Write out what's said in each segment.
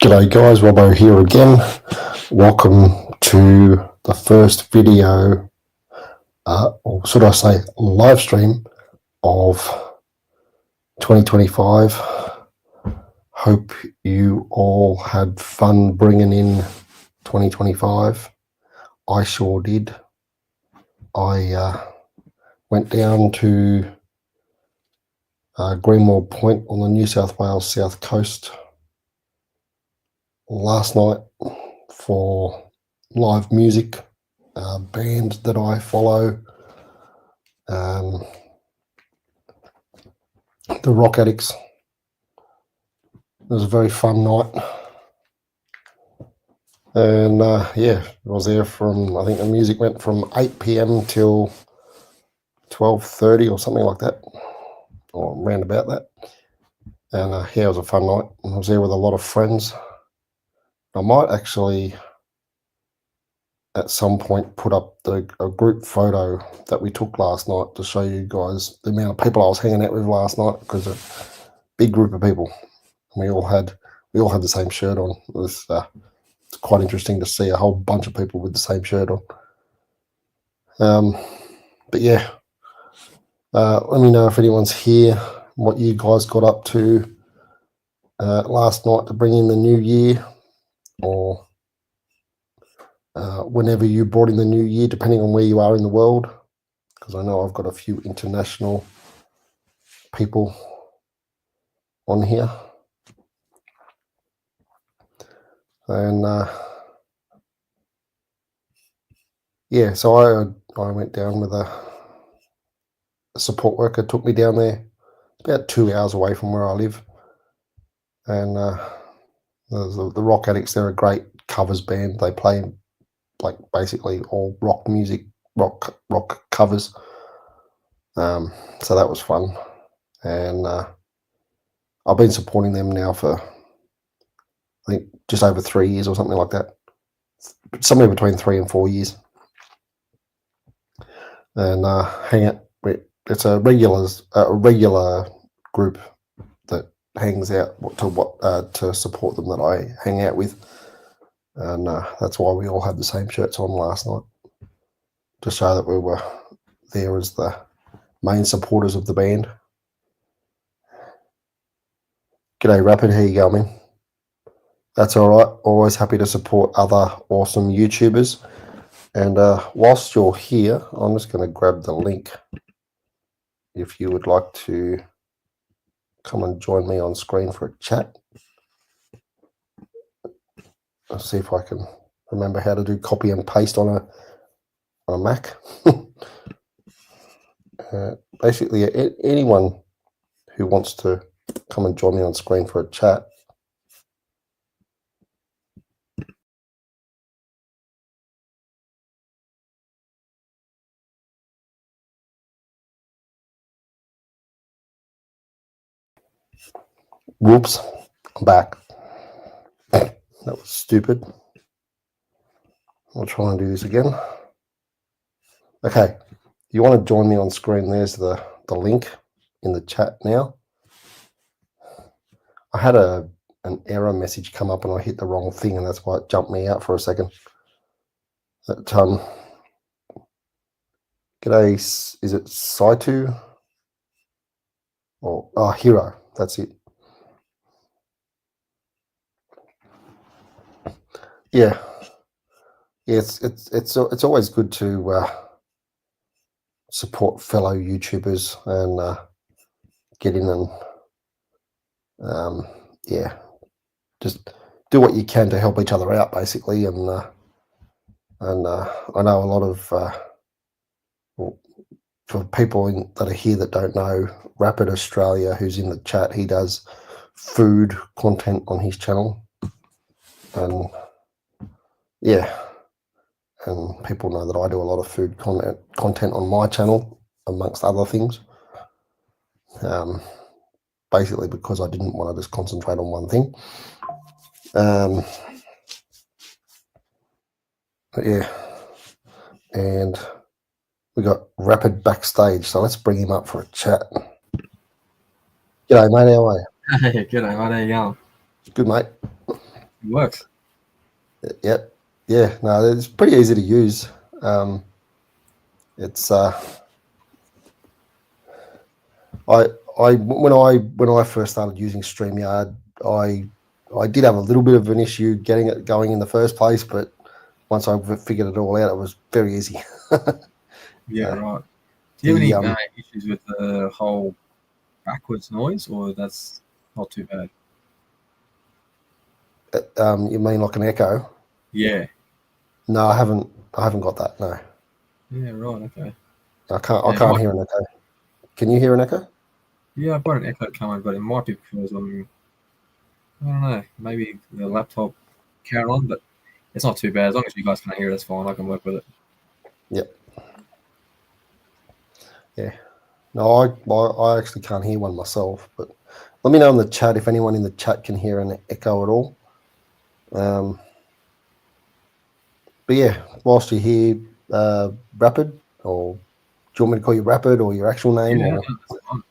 G'day guys, Robbo here again. Welcome to the first video, or should I say live stream of 2025. Hope you all had fun bringing in 2025. I sure did. I went down to Greenmore Point on the New South Wales south coast last night for live music. Band that I follow, the Rock Addicts. It was a very fun night, and yeah, I was there from, I think the music went from 8 p.m. till 12:30 or something like that, or around about that. And yeah, it was a fun night. I was there with a lot of friends. I might actually at some point put up a group photo that we took last night to show you guys the amount of people I was hanging out with last night, because a big group of people. We all had the same shirt on. It was it's quite interesting to see a whole bunch of people with the same shirt on. But yeah, let me know if anyone's here, what you guys got up to last night to bring in the new year, or whenever you brought in the new year, depending on where you are in the world, because I know I've got a few international people on here. And yeah, so I went down with a support worker, took me down there. It's about 2 hours away from where I live. And the Rock Addicts, they're a great covers band. They play like basically all rock music, rock covers. So that was fun. And I've been supporting them now for, I think, just over 3 years or something like that. Somewhere between 3 and 4 years. And hang out. It's a regular group that hangs out to support them, that I hang out with, and that's why we all had the same shirts on last night, to show that we were there as the main supporters of the band. G'day Rapid, how you going, man? That's all right. Always happy to support other awesome YouTubers. And whilst you're here, I'm just going to grab the link. If you would like to come and join me on screen for a chat. I'll see if I can remember how to do copy and paste on a Mac. Basically, anyone who wants to come and join me on screen for a chat. Whoops, I'm back. That was stupid. I'll try and do this again. Okay, you want to join me on screen? There's the link in the chat now. I had an error message come up and I hit the wrong thing, and that's why it jumped me out for a second. But g'day, is it Saitu? Or Hero, that's it. Yeah, it's always good to support fellow YouTubers and get in and yeah, just do what you can to help each other out, basically. And I know a lot of for people that are here that don't know, Rapid Australia, who's in the chat, he does food content on his channel, and yeah, and people know that I do a lot of food content on my channel, amongst other things. Basically because I didn't want to just concentrate on one thing. But yeah, and we got Rapid backstage, so let's bring him up for a chat. G'day, mate. How are you? Hey, g'day, mate. How you going? Good, mate. It works. Yep. Yeah. No, it's pretty easy to use. It's when I first started using StreamYard, I did have a little bit of an issue getting it going in the first place, but once I figured it all out, it was very easy. Yeah, right. Do you have The any issues with the whole backwards noise, or that's not too bad? you mean like an echo? Yeah. No, I haven't. I haven't got that. No, Yeah, right. Okay. I can't. I Yeah, can't hear an echo. Can you hear an echo? yeah, I've got an echo coming, but it might be because I don't know, maybe the laptop carrying on, but it's not too bad. As long as you guys can't hear it, that's fine. I can work with it. Yep. Yeah. No, I actually can't hear one myself, but let me know in the chat if anyone in the chat can hear an echo at all. But yeah, whilst you're here, Rapid, or do you want me to call you Rapid or your actual name, Yeah, or no, that's fine.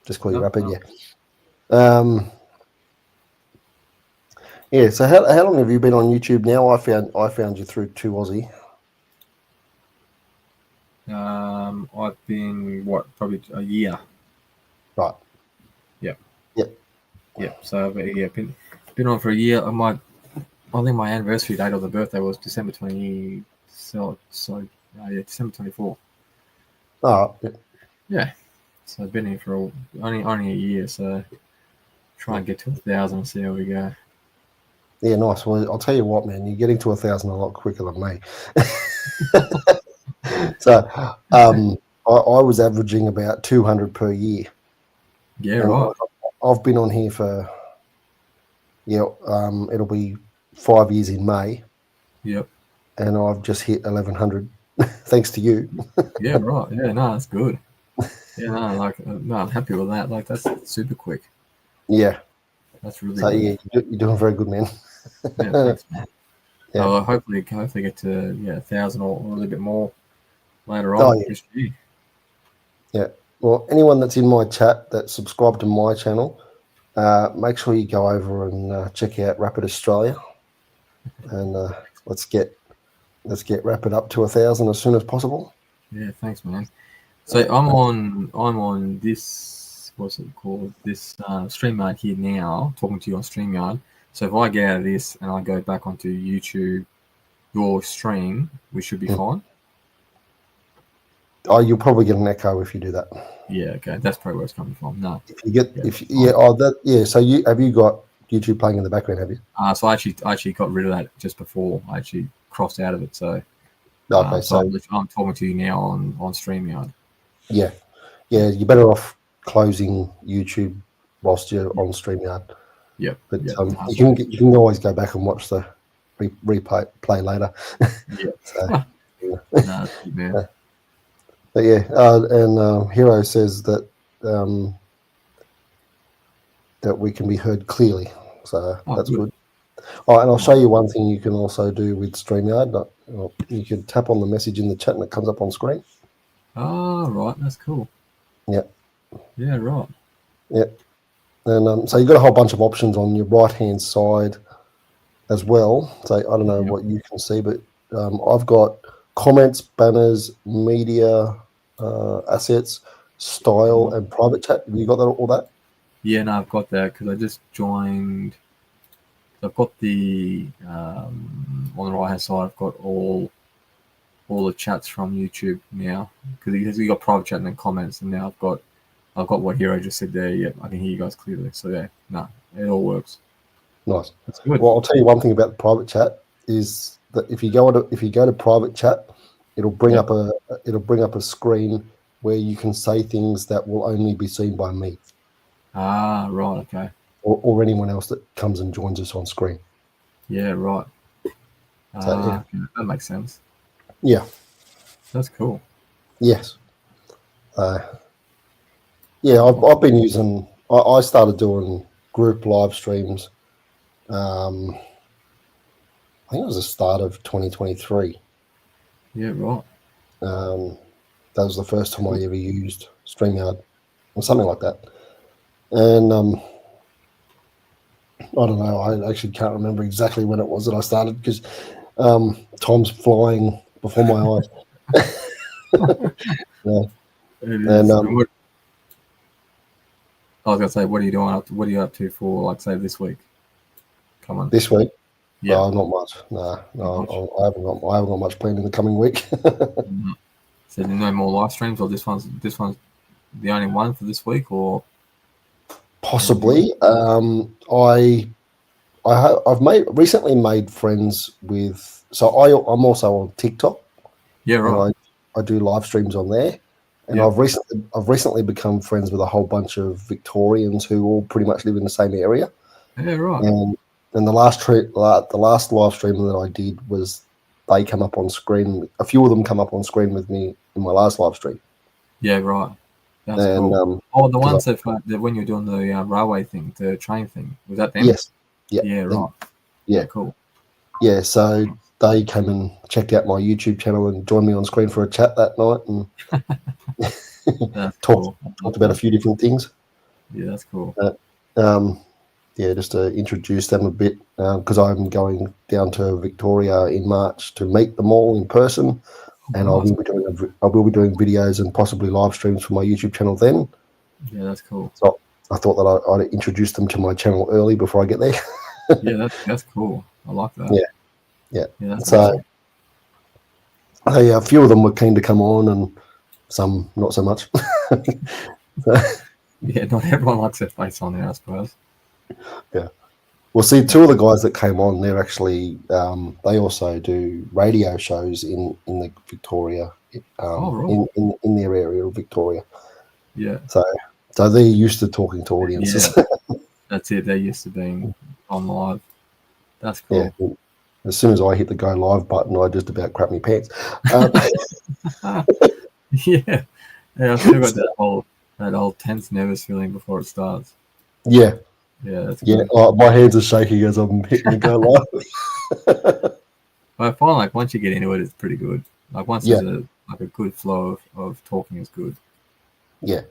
just call you No, Rapid? no. Yeah. Yeah. So how long have you been on YouTube now? I found you through 2Aussie. I've been probably a year. Right. Yep. Yep. Yep. So been on for a year. I think my anniversary date of the birthday was December 20. Yeah, December 24. All right. Yeah. So I've been here for only a year. So try and get to 1,000 and see how we go. Yeah, nice. Well, I'll tell you what, man, you're getting to 1,000 a lot quicker than me. So, I was averaging about 200 per year. Yeah, And right. I've been on here for, it'll be 5 years in May, Yep. and I've just hit 1,100 thanks to you. Yeah, right. Yeah, no, that's good. Yeah, no, I'm happy with that. Like, that's super quick. Yeah. That's really So, good. yeah, you're doing very good, man. Yeah, thanks, man. Yeah. Hopefully get to 1,000 or a little bit more later Oh, on yeah. this year. Yeah. Well, anyone that's in my chat that subscribed to my channel, make sure you go over and check out Rapid Australia, and let's get Rapid up to 1,000 as soon as possible. Yeah, thanks, man. So I'm on this, what's it called? This StreamYard here now, talking to you on StreamYard. So if I get out of this and I go back onto YouTube, your stream, we should be fine. Oh, you'll probably get an echo if you do that. Yeah, okay, that's probably where it's coming from. No, If you get So you got YouTube playing in the background? Have you? so I actually got rid of that just before I actually crossed out of it. So Okay, so I'm talking to you now on StreamYard. Yeah, you're better off closing YouTube whilst you're on StreamYard. Yep. But Yep. you can always go back and watch the replay later. Yep. So, No, man. But yeah, and Hero says that that we can be heard clearly, so that's good. Oh, and I'll show you one thing you can also do with StreamYard. You can tap on the message in the chat and it comes up on screen. Oh, right, that's cool. Yep. Yeah, right. Yep. And so you've got a whole bunch of options on your right-hand side as well. So I don't know what you can see, but I've got comments, banners, media, assets, style, and private chat. Have you got all that? Yeah, no, I've got that because I just joined. I've got the on the right hand side. I've got all the chats from YouTube now because you got private chat and then comments, and now I've got what Hero just said there. Yeah, I can hear you guys clearly. So yeah, no, it all works. Nice. That's good. Well, I'll tell you one thing about the private chat is that if you go to private chat, it'll bring up a screen where you can say things that will only be seen by me. Ah, right, okay. Or anyone else that comes and joins us on screen. Yeah, right. So, yeah. That makes sense. Yeah. That's cool. Yes. Yeah, I've been using. I started doing group live streams. I think it was the start of 2023. Yeah, right. That was the first time I ever used StreamYard or something like that. And I don't know. I actually can't remember exactly when it was that I started because time's flying before my eyes. Yeah. It And is. And what, I was gonna say, what are you doing up to? What are you up to for, like, say, this week? Come on. this week, Yeah. not much. No, Not much. I haven't got much planned in the coming week. Mhm. So no more live streams, or this one's the only one for this week, or Possibly. I've recently made friends with. So I'm also on TikTok, yeah, and right, I do live streams on there. And yeah, I've recently become friends with a whole bunch of Victorians who all pretty much live in the same area. yeah, right, And the last live stream that I did was they come up on screen. A few of them come up on screen with me in my last live stream, yeah, right. That's and cool. Oh, the because ones that when you're doing the railway thing, the train thing, was that them? yes, yeah, Yeah, them, right. yeah, Yeah, cool. yeah. So they came and checked out my YouTube channel and joined me on screen for a chat that night and That's talked cool. I love talked about a that. few different things. Yeah, that's cool. Uh, um, yeah, just to introduce them a bit because I'm going down to Victoria in March to meet them all in person, and Oh, nice. I will be doing videos and possibly live streams for my YouTube channel then. Yeah, that's cool. So I thought that I'd introduce them to my channel early before I get there. Yeah, that's cool. I like that. Yeah, yeah. Yeah, that's So awesome. a few of them were keen to come on, and some not so much. So, Yeah, not everyone likes their face on there, I suppose. yeah. Well, see, two of the guys that came on, they're actually they also do radio shows in the Victoria, Oh, right. in their area of Victoria. Yeah, So they're used to talking to yeah. audiences. That's it. They're used to being on live. That's Yeah. cool. As soon as I hit the go live button, I just about crap my pants. Yeah, yeah. I've still got that whole tense, nervous feeling before it starts. Yeah, Yeah, that's yeah. good. My hands are shaking as I'm hitting the go live. But I find, like, once you get into it, it's pretty good. Like, once Yeah, there's a good flow of talking is good. yeah.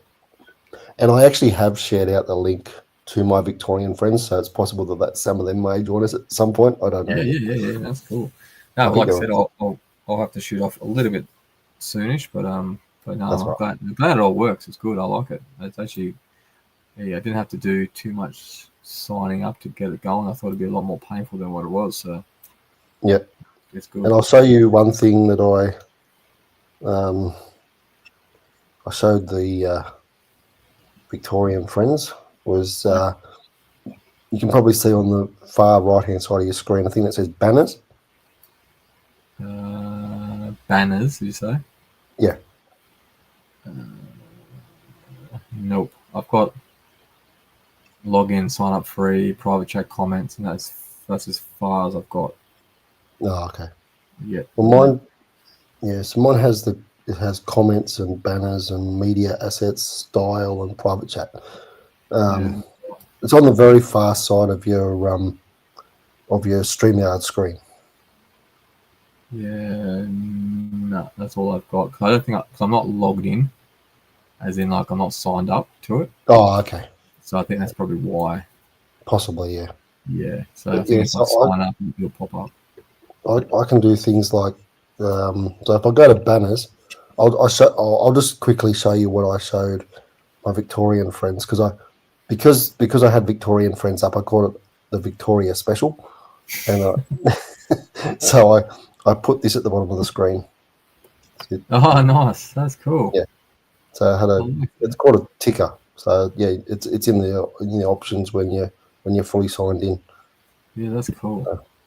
And I actually have shared out the link to my Victorian friends, so it's possible that some of them may join us at some point. I don't Yeah, know. yeah. That's cool. I No, think like I they're said, I'll have to shoot off a little bit soonish, but no, that's I'm right. glad it all works. It's good. I like it. It's actually, yeah, I didn't have to do too much signing up to get it going. I thought it'd be a lot more painful than what it was. So Yeah. it's And good. I'll show you one thing that I showed the Victorian friends was you can probably see on the far right hand side of your screen a thing that says banners. Banners, you say? Yeah. Nope. I've got login, sign up free, private chat comments, and that's as far as I've got Oh, okay. yet. Well, mine, yeah. So mine it has comments and banners and media assets, style, and private chat. Yeah. It's on the very far side of your StreamYard screen. Yeah, no, that's all I've got. 'Cause I don't think because I'm not logged in, as in, like, I'm not signed up to it. Oh, okay. So I think that's probably why. Possibly, yeah. Yeah. So I But think yeah, if I so sign up, it'll pop up. I can do things like so if I go to banners, I'll just quickly show you what I showed my Victorian friends because I had Victorian friends up. I called it the Victoria Special, and so I put this at the bottom of the screen. Oh, nice. That's cool. Yeah. So I had I like it's that. called a ticker. So yeah, it's in the options when you're fully signed in. Yeah, that's cool.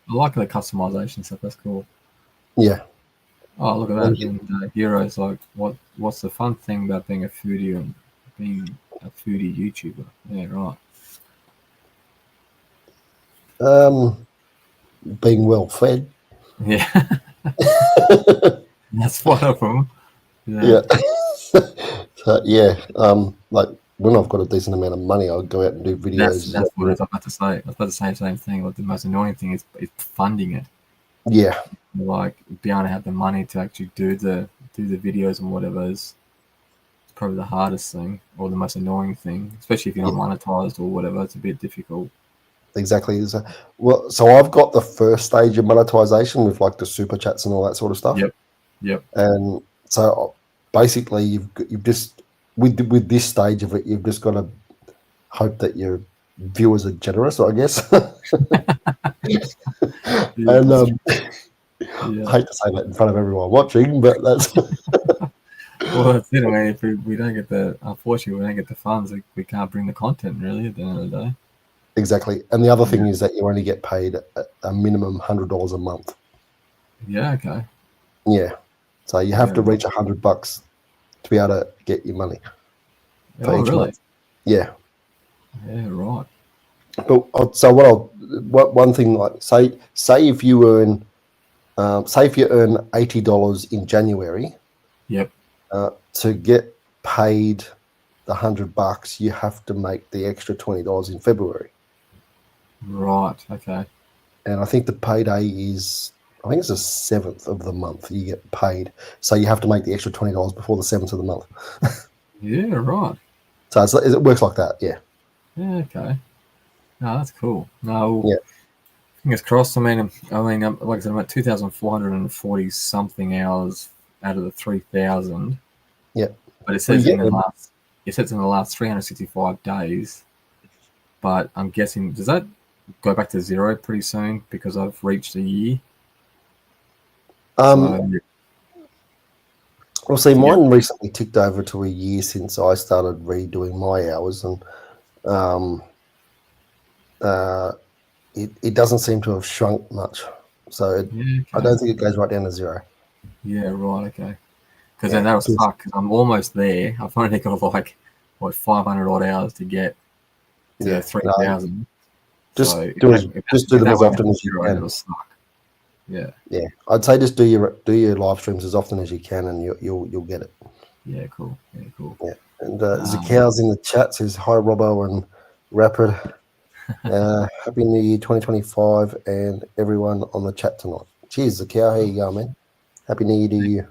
I like the customization stuff. That's cool. Yeah. Oh, look at And that. And Hero's like, what's the fun thing about being a foodie and being a foodie YouTuber? Yeah, right. being well fed. Yeah, that's one of them. Yeah. Yeah, So yeah, like when I've got a decent amount of money, I'll go out and do that's videos. that's what I was about to say. I was about to say the same thing. Like, the most annoying thing is funding it. Yeah, Like, being able to have the money to actually do the videos and whatever is probably the hardest thing or the most annoying thing, especially if you're not yeah, monetized or whatever. It's a bit difficult. exactly. Well, so I've got the first stage of monetization with like the super chats and all that sort of stuff. Yep. And so basically, you've just with this stage of it, you've just got to hope that your viewers are generous, I guess. Yeah, And that's I yeah. hate to say that in front of everyone watching, but that's Well, that's it. I mean, if we don't get unfortunately, we don't get the funds, we can't bring the content really at the end of the day. exactly. And the other thing Yeah. is that you only get paid a minimum $100 a month. Yeah. Okay. Yeah. So you have Yeah. to reach $100 to be able to get your money for Oh, each really? month. Yeah. Yeah. Right. But so one thing, like say if you earn say if you earn $80 in January, Yep. to get paid the $100, you have to make the extra $20 in February. Right. Okay. And I think the payday is, I think it's the 7th of the month you get paid. So you have to make the extra $20 before the 7th of the month. Yeah. Right. So it works like that. Yeah. Yeah. Okay. No, that's cool. No. Yeah. Fingers crossed. I mean, like I said, I'm at 2,440 something hours out of the 3,000. Yeah. But it Well, says you in get the them. last, 365 days. But I'm guessing, does that go back to zero pretty soon because I've reached a year? Well, see, Yeah. mine recently ticked over to a year since I started redoing my hours, and it doesn't seem to have shrunk much. So Yeah. I Okay. don't think it goes right down to zero. Yeah. Right. Okay. Because then Yeah. that'll suck. Because I'm almost there. I've only got like 500 odd hours to get to Yeah. 3,000. Just So do them as went often to as you zero, can. it'll suck. Yeah. Yeah, I'd say just do your live streams as often as you can, and you'll get it. Yeah. Cool. Yeah. Cool. Yeah. And Zakow's in the chat says hi, Robbo and Rapid. Happy New Year 2025, and everyone on the chat tonight. Cheers, Zakow. How you going, man? Happy New Year to you.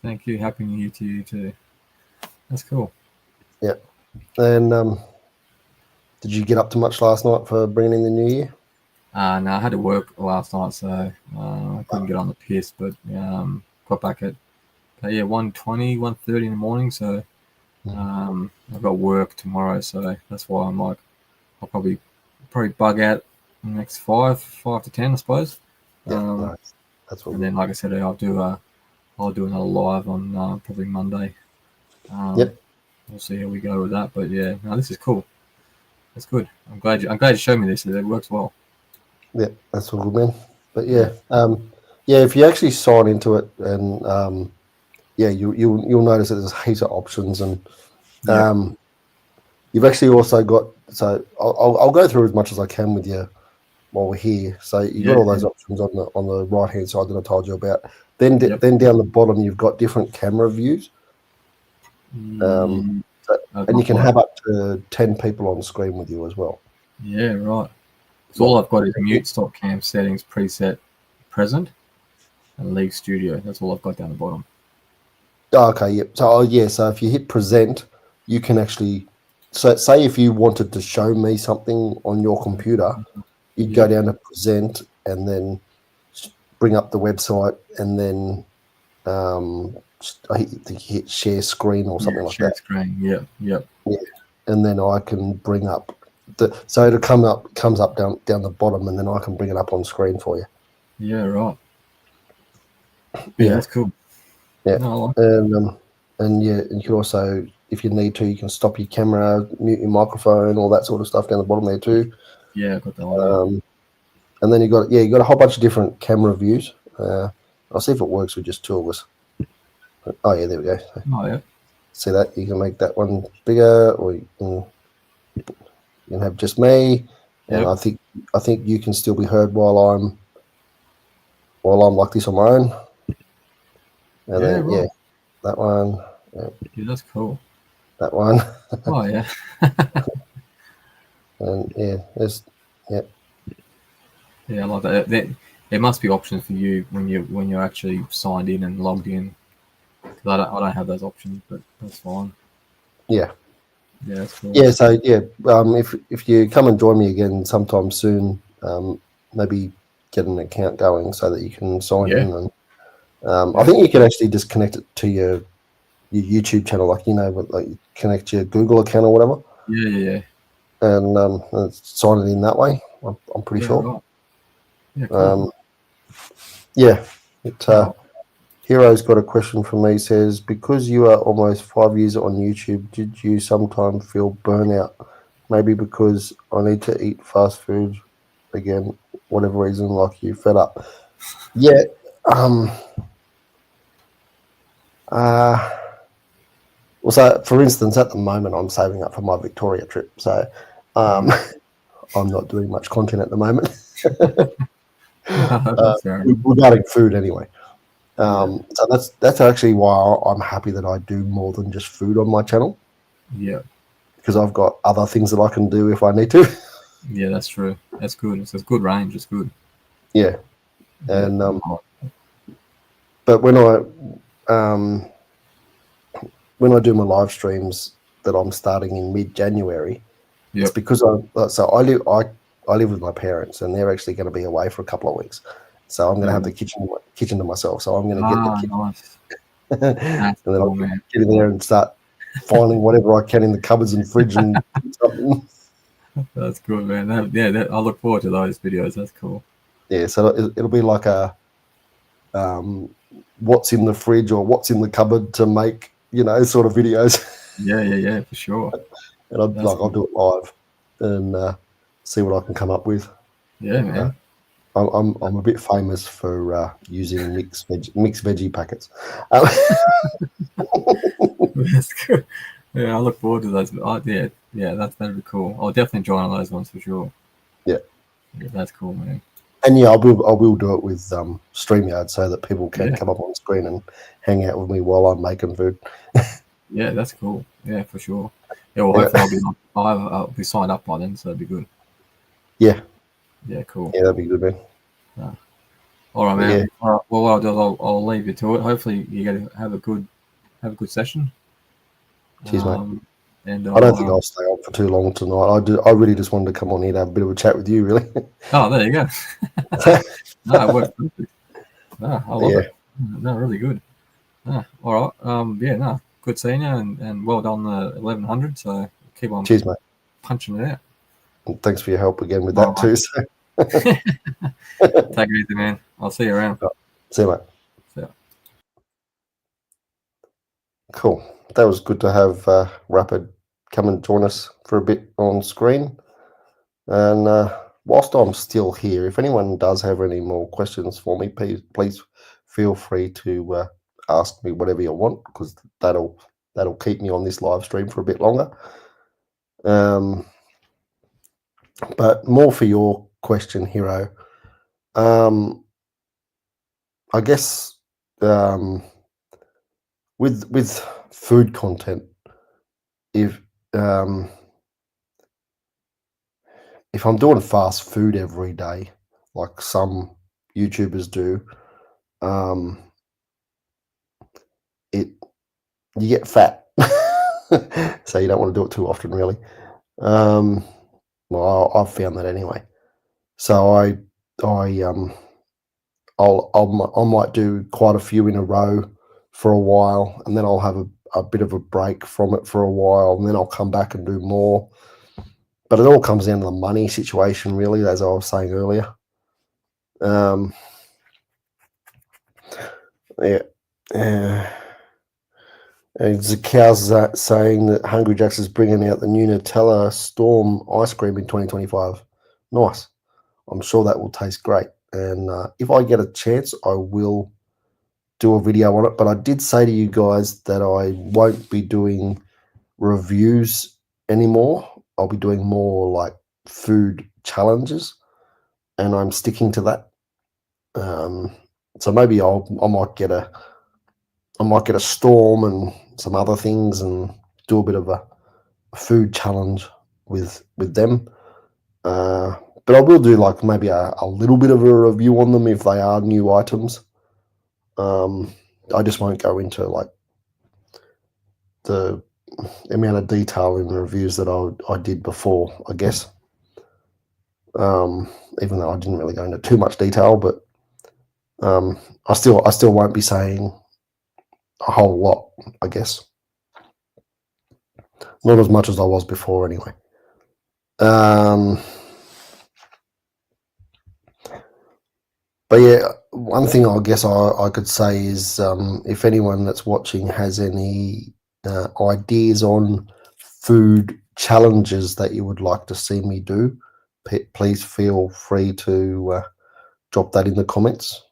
Thank you. Happy New Year to you too. That's cool. Yeah. And did you get up to much last night for bringing in the new year? No, I had to work last night, so I couldn't get on the piss. But got back at 1:20, 1:30 in the morning. So I've got work tomorrow, so that's why I'm like, I'll probably bug out in the next 5 to 10, I suppose. Yeah, nice. That's what. And then, like I said, I'll do another live on probably Monday. Yep. We'll see how we go with that. But yeah, no, this is cool. That's good. I'm glad you showed me this. It works well. Yeah, that's all good, man. But yeah, if you actually sign into it, and you'll notice that there's heaps of options, and you've actually also got. So I'll go through as much as I can with you while we're here. So you've got all those options on the right hand side that I told you about. Then down the bottom you've got different camera views, and you can have up to 10 people on screen with you as well. Yeah, right. So all I've got is mute, stop cam, settings, preset, present, and leave studio. That's all I've got down the bottom. Okay, yep. So so if you hit present, you can actually. So say if you wanted to show me something on your computer, you'd go down to present and then bring up the website, and then I think you hit share screen or something like that. Share screen. Yeah. And then I can bring up so it'll comes up down the bottom, and then I can bring it up on screen for you. Yeah, right. Yeah, that's cool. Yeah, no, and you can also, if you need to, you can stop your camera, mute your microphone, all that sort of stuff down the bottom there too. Yeah, I've got that one. And then you got a whole bunch of different camera views. I'll see if it works with just two of us. Oh yeah, there we go. Oh yeah. See that? You can make that one bigger, or you can have just me. And I think you can still be heard while I'm like this on my own. And then that one. Yeah, that's cool. That one. Oh yeah. And Yeah, I like that. There must be options for you when you're actually signed in and logged in. Because I don't have those options, but that's fine. Yeah. Yeah, that's cool. Yeah, so yeah, if you come and join me again sometime soon, maybe get an account going so that you can sign Yeah. in, and I Yeah. think you can actually just connect it to your YouTube channel, like like you connect your Google account or whatever, Yeah. and sign it in that way. I'm pretty Yeah. sure. Right. Yeah. Cool. Yeah, it, Oh, Hero's got a question for me. Says, because you are almost 5 years on YouTube, did you sometimes feel burnout? Maybe because I need to eat fast food again, whatever reason, like you fed up. Yeah. Um. Well, so for instance, at the moment, I'm saving up for my Victoria trip, so um, I'm not doing much content at the moment. that's fair enough. Regarding food, anyway. Yeah. So that's actually why I'm happy that I do more than just food on my channel, Yeah. because I've got other things that I can do if I need to. Yeah. That's true. That's good. It's a good range. It's good. Yeah, Yeah. and but when I do my live streams that I'm starting in mid-January, it's Yep. because I live with my parents, and they're actually going to be away for a couple of weeks, so I'm going to have the kitchen to myself. So I'm going to get the kitchen, Nice. and That's then I'll cool, man. get in there and start finding whatever I can in the cupboards and fridge and something. That's good, man. I look forward to those videos. That's cool. Yeah, so it'll be like a what's in the fridge or what's in the cupboard to make, sort of videos. Yeah, for sure. And That's I'll cool. do it live and see what I can come up with. Yeah, man. I'm a bit famous for using mixed veggie packets. Um, That's good. Yeah, I look forward to those. That'd be cool. I'll definitely join on those ones for sure. Yeah. Yeah, that's cool, man. And yeah, I will do it with StreamYard so that people can Yeah. come up on screen and hang out with me while I'm making food. Yeah, that's cool. Yeah, for sure. Yeah, well, Yeah. hopefully I'll be signed up by then, so that'd be good. Yeah, Yeah, cool. yeah, that'd be good, man. All right, But man. yeah, All right. Well, what I'll do is I'll leave you to it. Hopefully, you get to have a good session. cheers, mate. And I don't think I'll stay on for too long tonight. I really just wanted to come on here to have a bit of a chat with you, really. Oh, there you go. No, it works perfect. No, I love Yeah. it. No, really good. No, all right. Yeah, no, good seeing you, and well done the 1100. So keep on Cheers, mate. punching it out. And thanks for your help again with All that right. too. So. Take it easy, man. I'll see you around. See you, mate. See ya. Cool. That was good to have Rapid come and join us for a bit on screen. And whilst I'm still here, if anyone does have any more questions for me, please feel free to ask me whatever you want, because that'll keep me on this live stream for a bit longer. But more for your question, Hero. I guess with food content, if I'm doing fast food every day, like some YouTubers do, you get fat, so you don't want to do it too often, really. Well, I've found that anyway. So I might do quite a few in a row for a while, and then I'll have a bit of a break from it for a while, and then I'll come back and do more. But it all comes down to the money situation, really, as I was saying earlier. Yeah. And Zakow's saying that Hungry Jack's is bringing out the new Nutella Storm ice cream in 2025. Nice. I'm sure that will taste great. And if I get a chance, I will do a video on it. But I did say to you guys that I won't be doing reviews anymore. I'll be doing more like food challenges, and I'm sticking to that. So maybe I might get a storm and some other things and do a bit of a food challenge with them. But I will do like maybe a little bit of a review on them if they are new items. I just won't go into like the amount of detail in the reviews that I did before, I guess. Even though I didn't really go into too much detail, but I still won't be saying a whole lot, I guess. Not as much as I was before, anyway. But yeah, one thing I guess I could say is if anyone that's watching has any ideas on food challenges that you would like to see me do, please feel free to drop that in the comments,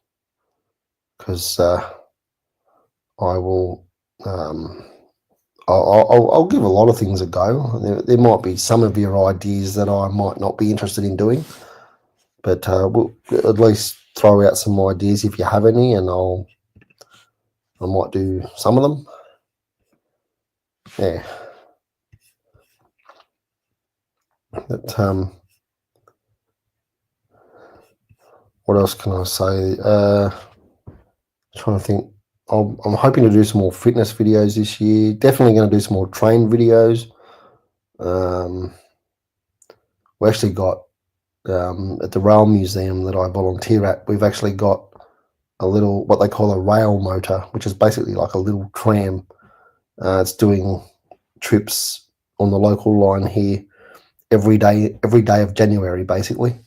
because I will. I'll give a lot of things a go. There might be some of your ideas that I might not be interested in doing, but we'll at least throw out some ideas if you have any, and I might do some of them. Yeah. But what else can I say? Trying to think. I'm hoping to do some more fitness videos this year. Definitely going to do some more train videos. We actually got at the rail museum that I volunteer at, we've actually got a little, what they call a rail motor, which is basically like a little tram. It's doing trips on the local line here every day of January, basically.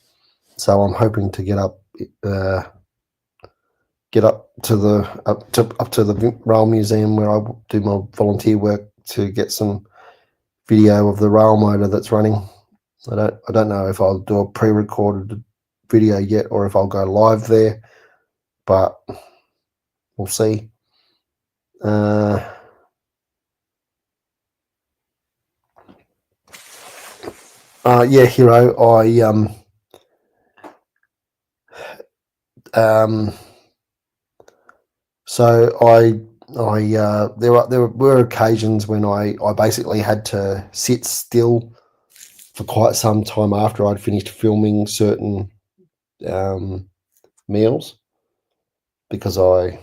So I'm hoping to get up to the rail museum where I do my volunteer work to get some video of the rail motor that's running. I don't know if I'll do a pre-recorded video yet or if I'll go live there, but we'll see. Yeah, Hero, there were occasions when I basically had to sit still for quite some time after I'd finished filming certain meals, because I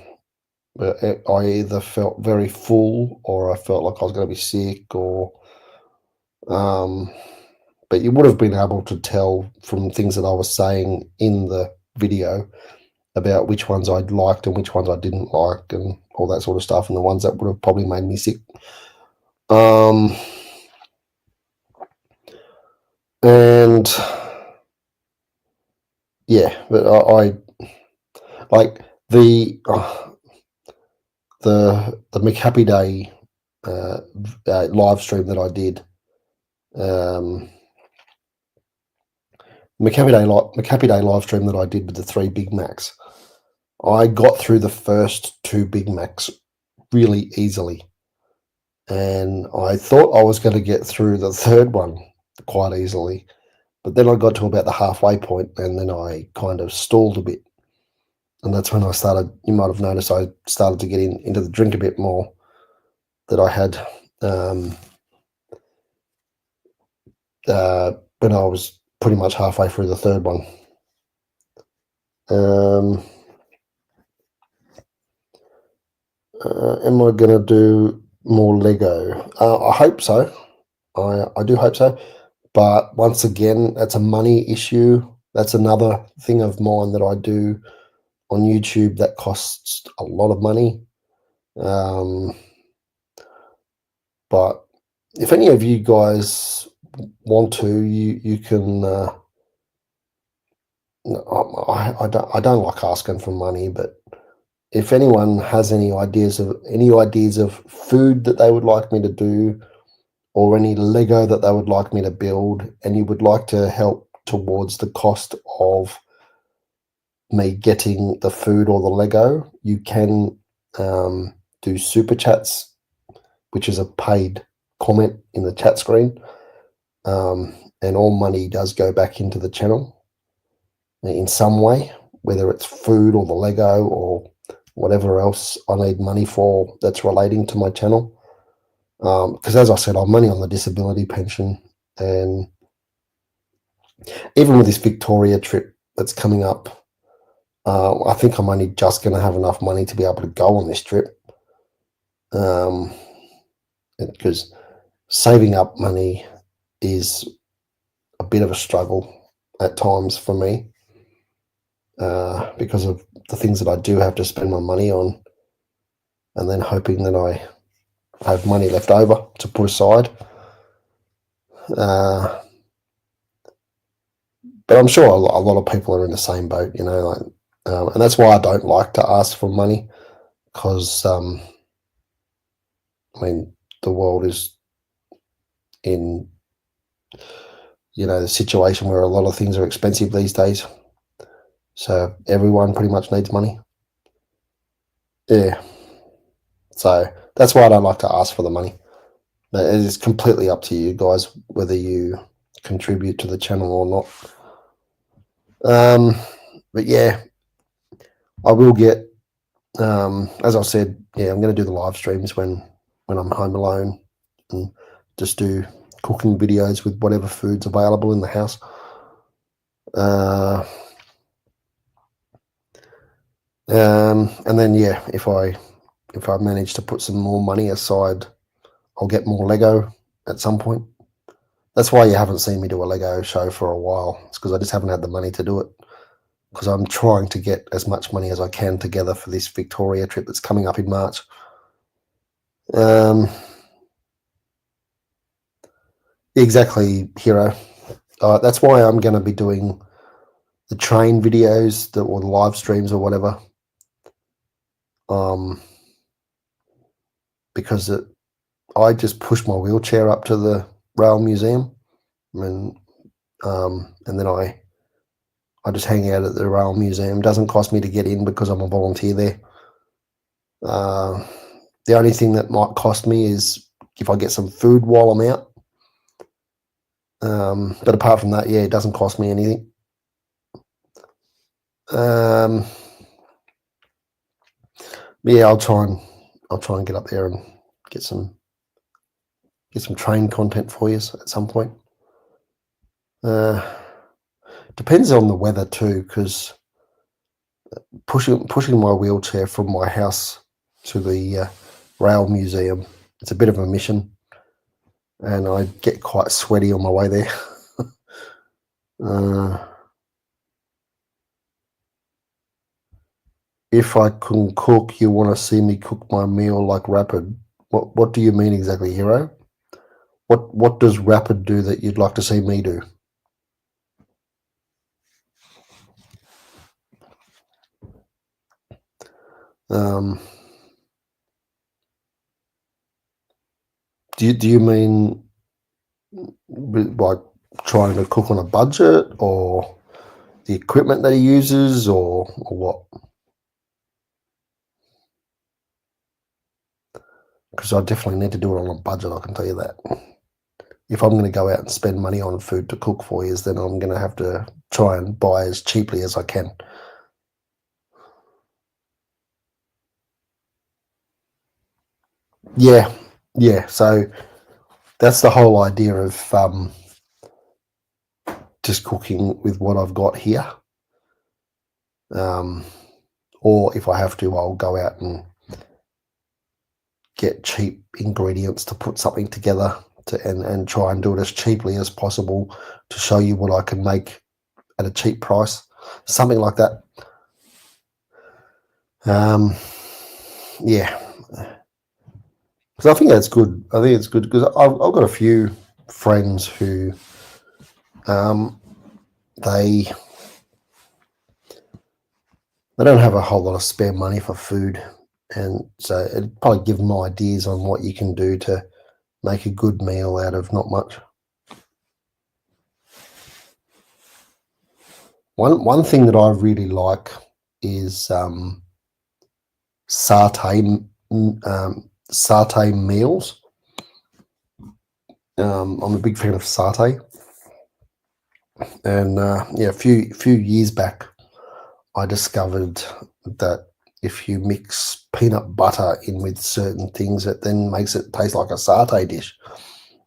either felt very full or I felt like I was going to be sick, or but you would have been able to tell from things that I was saying in the video about which ones I'd liked and which ones I didn't like and all that sort of stuff, and the ones that would have probably made me sick. And yeah, but I like the McHappy Day live stream that I did. McHappy Day live stream that I did with the 3 Big Macs. I got through the first 2 Big Macs really easily, and I thought I was going to get through the third one quite easily, but then I got to about the halfway point, and then I kind of stalled a bit, and that's when I started. You might have noticed I started to get into the drink a bit more. That I had when I was pretty much halfway through the third one. Am I going to do more Lego? I hope so. I do hope so. But once again, that's a money issue. That's another thing of mine that I do on YouTube that costs a lot of money. But if any of you guys want to, you can. I don't like asking for money, but if anyone has any ideas of food that they would like me to do, or any Lego that they would like me to build, and you would like to help towards the cost of me getting the food or the Lego, you can do super chats, which is a paid comment in the chat screen, and all money does go back into the channel in some way, whether it's food or the Lego or whatever else I need money for that's relating to my channel. Because as I said, I'm money on the disability pension, and even with this Victoria trip that's coming up, I think I'm only just going to have enough money to be able to go on this trip, because saving up money is a bit of a struggle at times for me, because of the things that I do have to spend my money on, and then hoping that I have money left over to put aside. But I'm sure a lot of people are in the same boat, and that's why I don't like to ask for money, because the world is in the situation where a lot of things are expensive these days, so everyone pretty much needs money. Yeah, so that's why I don't like to ask for the money. But it is completely up to you guys whether you contribute to the channel or not. But yeah, I will get, as I said, I'm going to do the live streams when I'm home alone, and just do cooking videos with whatever food's available in the house. And then if I manage to put some more money aside, I'll get more Lego at some point. That's why you haven't seen me do a Lego show for a while. It's because I just haven't had the money to do it, because I'm trying to get as much money as I can together for this Victoria trip that's coming up in March. Exactly, Hero. That's why I'm going to be doing the train videos or the live streams or whatever, because I just push my wheelchair up to the rail museum, and then I just hang out at the rail museum. It doesn't cost me to get in because I'm a volunteer there. The only thing that might cost me is if I get some food while I'm out. But apart from that, it doesn't cost me anything. I'll try and get up there and get some train content for you at some point. Depends on the weather too, because pushing my wheelchair from my house to the rail museum, it's a bit of a mission, and I get quite sweaty on my way there. If I can cook, you want to see me cook my meal like Rapid. What do you mean exactly, Hero? What does Rapid do that you'd like to see me do? Do you mean like trying to cook on a budget, or the equipment that he uses, or what? Because I definitely need to do it on a budget, I can tell you that. If I'm going to go out and spend money on food to cook for you, then I'm going to have to try and buy as cheaply as I can. Yeah. So that's the whole idea of just cooking with what I've got here. Or if I have to, I'll go out and get cheap ingredients to put something together and try and do it as cheaply as possible to show you what I can make at a cheap price, something like that. Because I think that's good. I think it's good because I've got a few friends who they don't have a whole lot of spare money for food, and so it'd probably give them ideas on what you can do to make a good meal out of not much. One thing that I really like is satay meals. I'm a big fan of satay, and a few years back, I discovered that if you mix peanut butter in with certain things, it then makes it taste like a satay dish.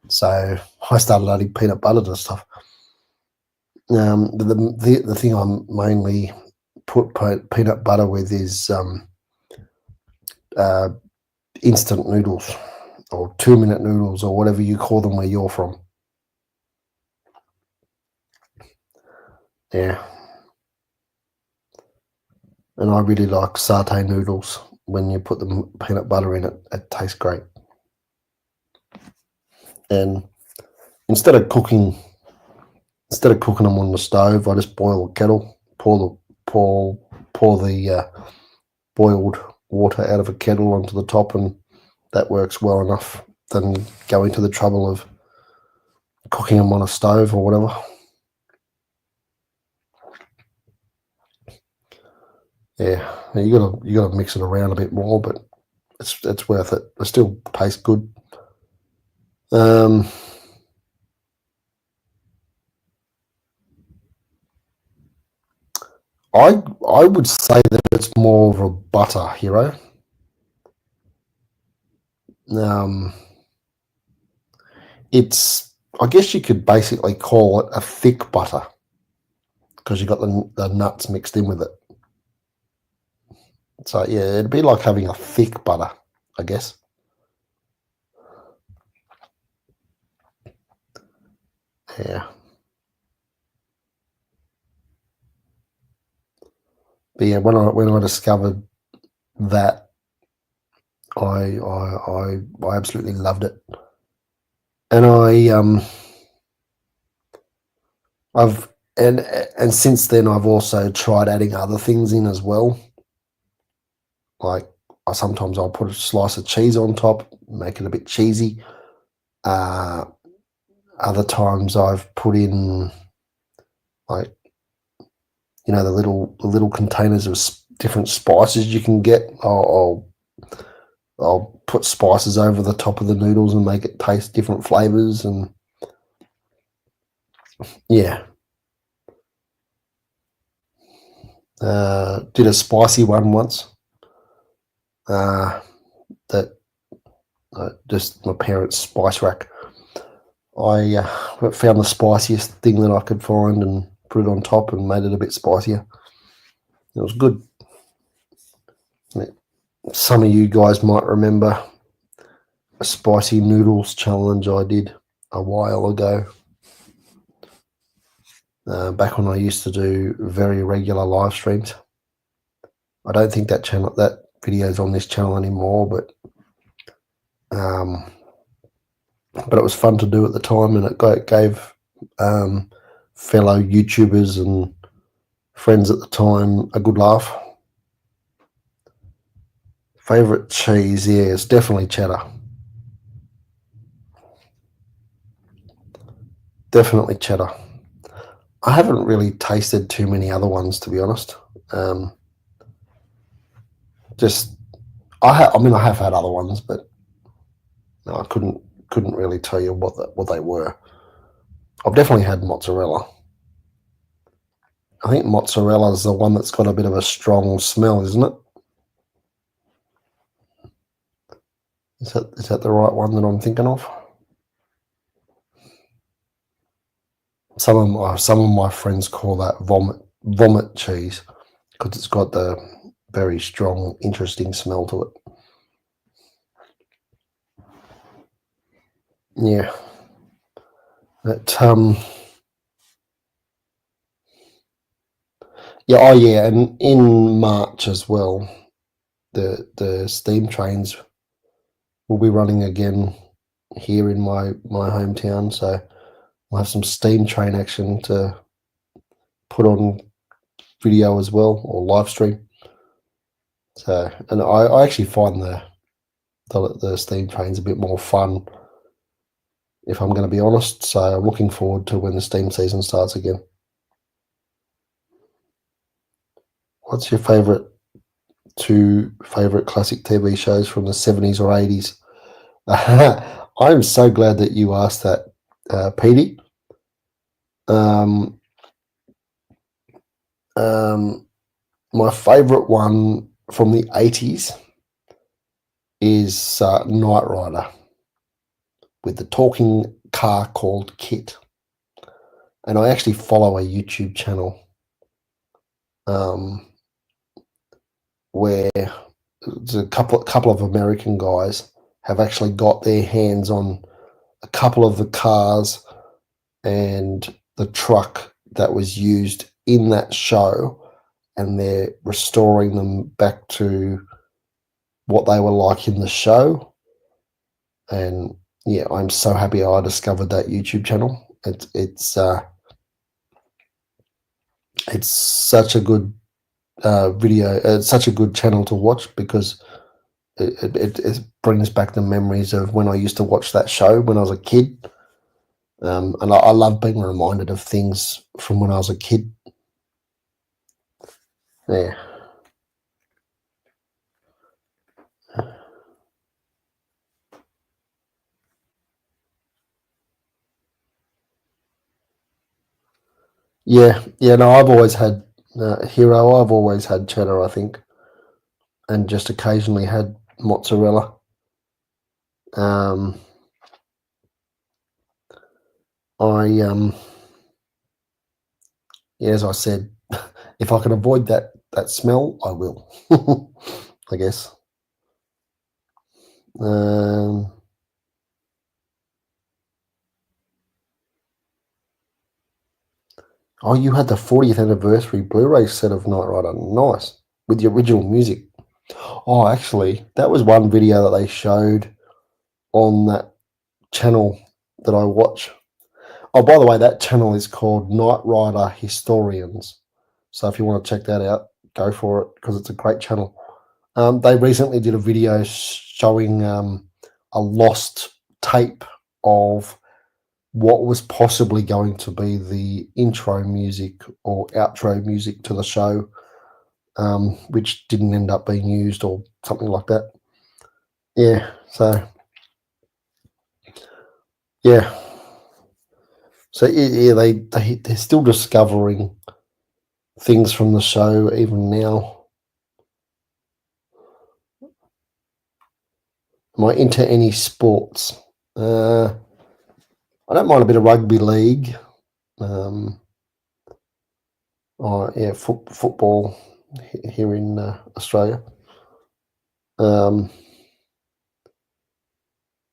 So I started adding peanut butter to stuff. But the thing I mainly put peanut butter with is instant noodles. or 2-minute noodles, or whatever you call them where you're from. Yeah. And I really like satay noodles. When you put the peanut butter in it, it tastes great. And instead of cooking them on the stove, I just boil the kettle, pour the boiled water out of a kettle onto the top, and that works well enough than going to the trouble of cooking them on a stove or whatever. Yeah, you gotta mix it around a bit more, but it's worth it. It still tastes good. I would say that it's more of a butter hero. It's, I guess you could basically call it a thick butter because you got the nuts mixed in with it. So yeah, it'd be like having a thick butter, I guess. Yeah. But yeah, when I discovered that, I absolutely loved it, and and since then I've also tried adding other things in as well. Like sometimes I'll put a slice of cheese on top, make it a bit cheesy. Other times I've put in, like, you know, the little containers of different spices you can get. I'll put spices over the top of the noodles and make it taste different flavors, and yeah. Did a spicy one once. That just my parents' spice rack. I found the spiciest thing that I could find and put it on top and made it a bit spicier. It was good. Some of you guys might remember a spicy noodles challenge I did a while ago. Back when I used to do very regular live streams. I don't think that video is on this channel anymore, but it was fun to do at the time, and it gave fellow YouTubers and friends at the time a good laugh. Favorite cheese? Yeah, it's definitely cheddar. Definitely cheddar. I haven't really tasted too many other ones, to be honest. I have had other ones, but no, I couldn't really tell you what they were. I've definitely had mozzarella. I think mozzarella is the one that's got a bit of a strong smell, isn't it? Is that the right one that I'm thinking of? Some of my friends call that vomit cheese because it's got the very strong, interesting smell to it. Yeah. Yeah, oh yeah, and in March as well, the steam trains will be running again here in my hometown, so we'll have some steam train action to put on video as well, or live stream. So, and I actually find the steam trains a bit more fun, if I'm going to be honest. So I'm looking forward to when the steam season starts again. What's your two favorite classic TV shows from the 70s or 80s? I'm so glad that you asked that, Petey. My favorite one from the 80s is Knight Rider, with the talking car called KITT. And I actually follow a YouTube channel where there's a couple of American guys have actually got their hands on a couple of the cars and the truck that was used in that show, and they're restoring them back to what they were like in the show. And yeah, I'm so happy I discovered that YouTube channel. It's such a good video. It's such a good channel to watch because it brings back the memories of when I used to watch that show when I was a kid. And I love being reminded of things from when I was a kid. Yeah. Yeah, no, I've always had Hero. I've always had cheddar, I think, and just occasionally had mozzarella. Yeah, as I said, if I can avoid that smell, I will. I guess. Oh, you had the 40th anniversary Blu-ray set of Knight Rider. Nice. With the original music. Oh, actually, that was one video that they showed on that channel that I watch. Oh, by the way, that channel is called Knight Rider Historians. So if you want to check that out, go for it because it's a great channel. They recently did a video showing a lost tape of what was possibly going to be the intro music or outro music to the show, which didn't end up being used or something like that. Yeah, so yeah. So yeah, they're still discovering things from the show even now. Am I into any sports? I don't mind a bit of rugby league. Yeah, football here in Australia.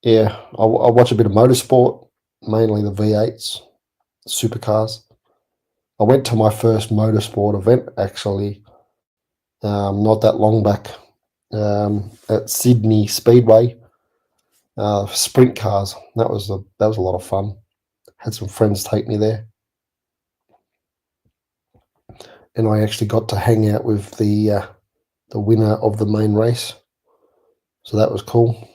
Yeah, I watch a bit of motorsport, mainly the V8s, supercars. I went to my first motorsport event actually, not that long back, at Sydney Speedway. Sprint cars. That was a lot of fun. Had some friends take me there, and I actually got to hang out with the winner of the main race. So that was cool.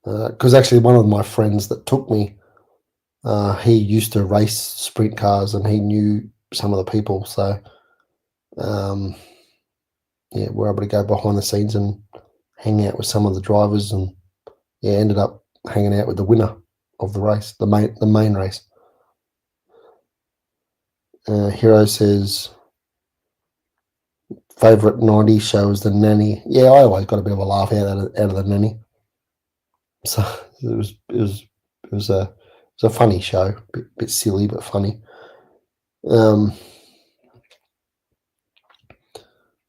Because actually, one of my friends that took me, he used to race sprint cars, and he knew some of the people. So, yeah, we're able to go behind the scenes and hang out with some of the drivers, and yeah, ended up hanging out with the winner of the race, the main race. Hero says favorite '90s show is The Nanny. Yeah, I always got a bit of a laugh out of The Nanny. So it was a funny show, bit silly but funny.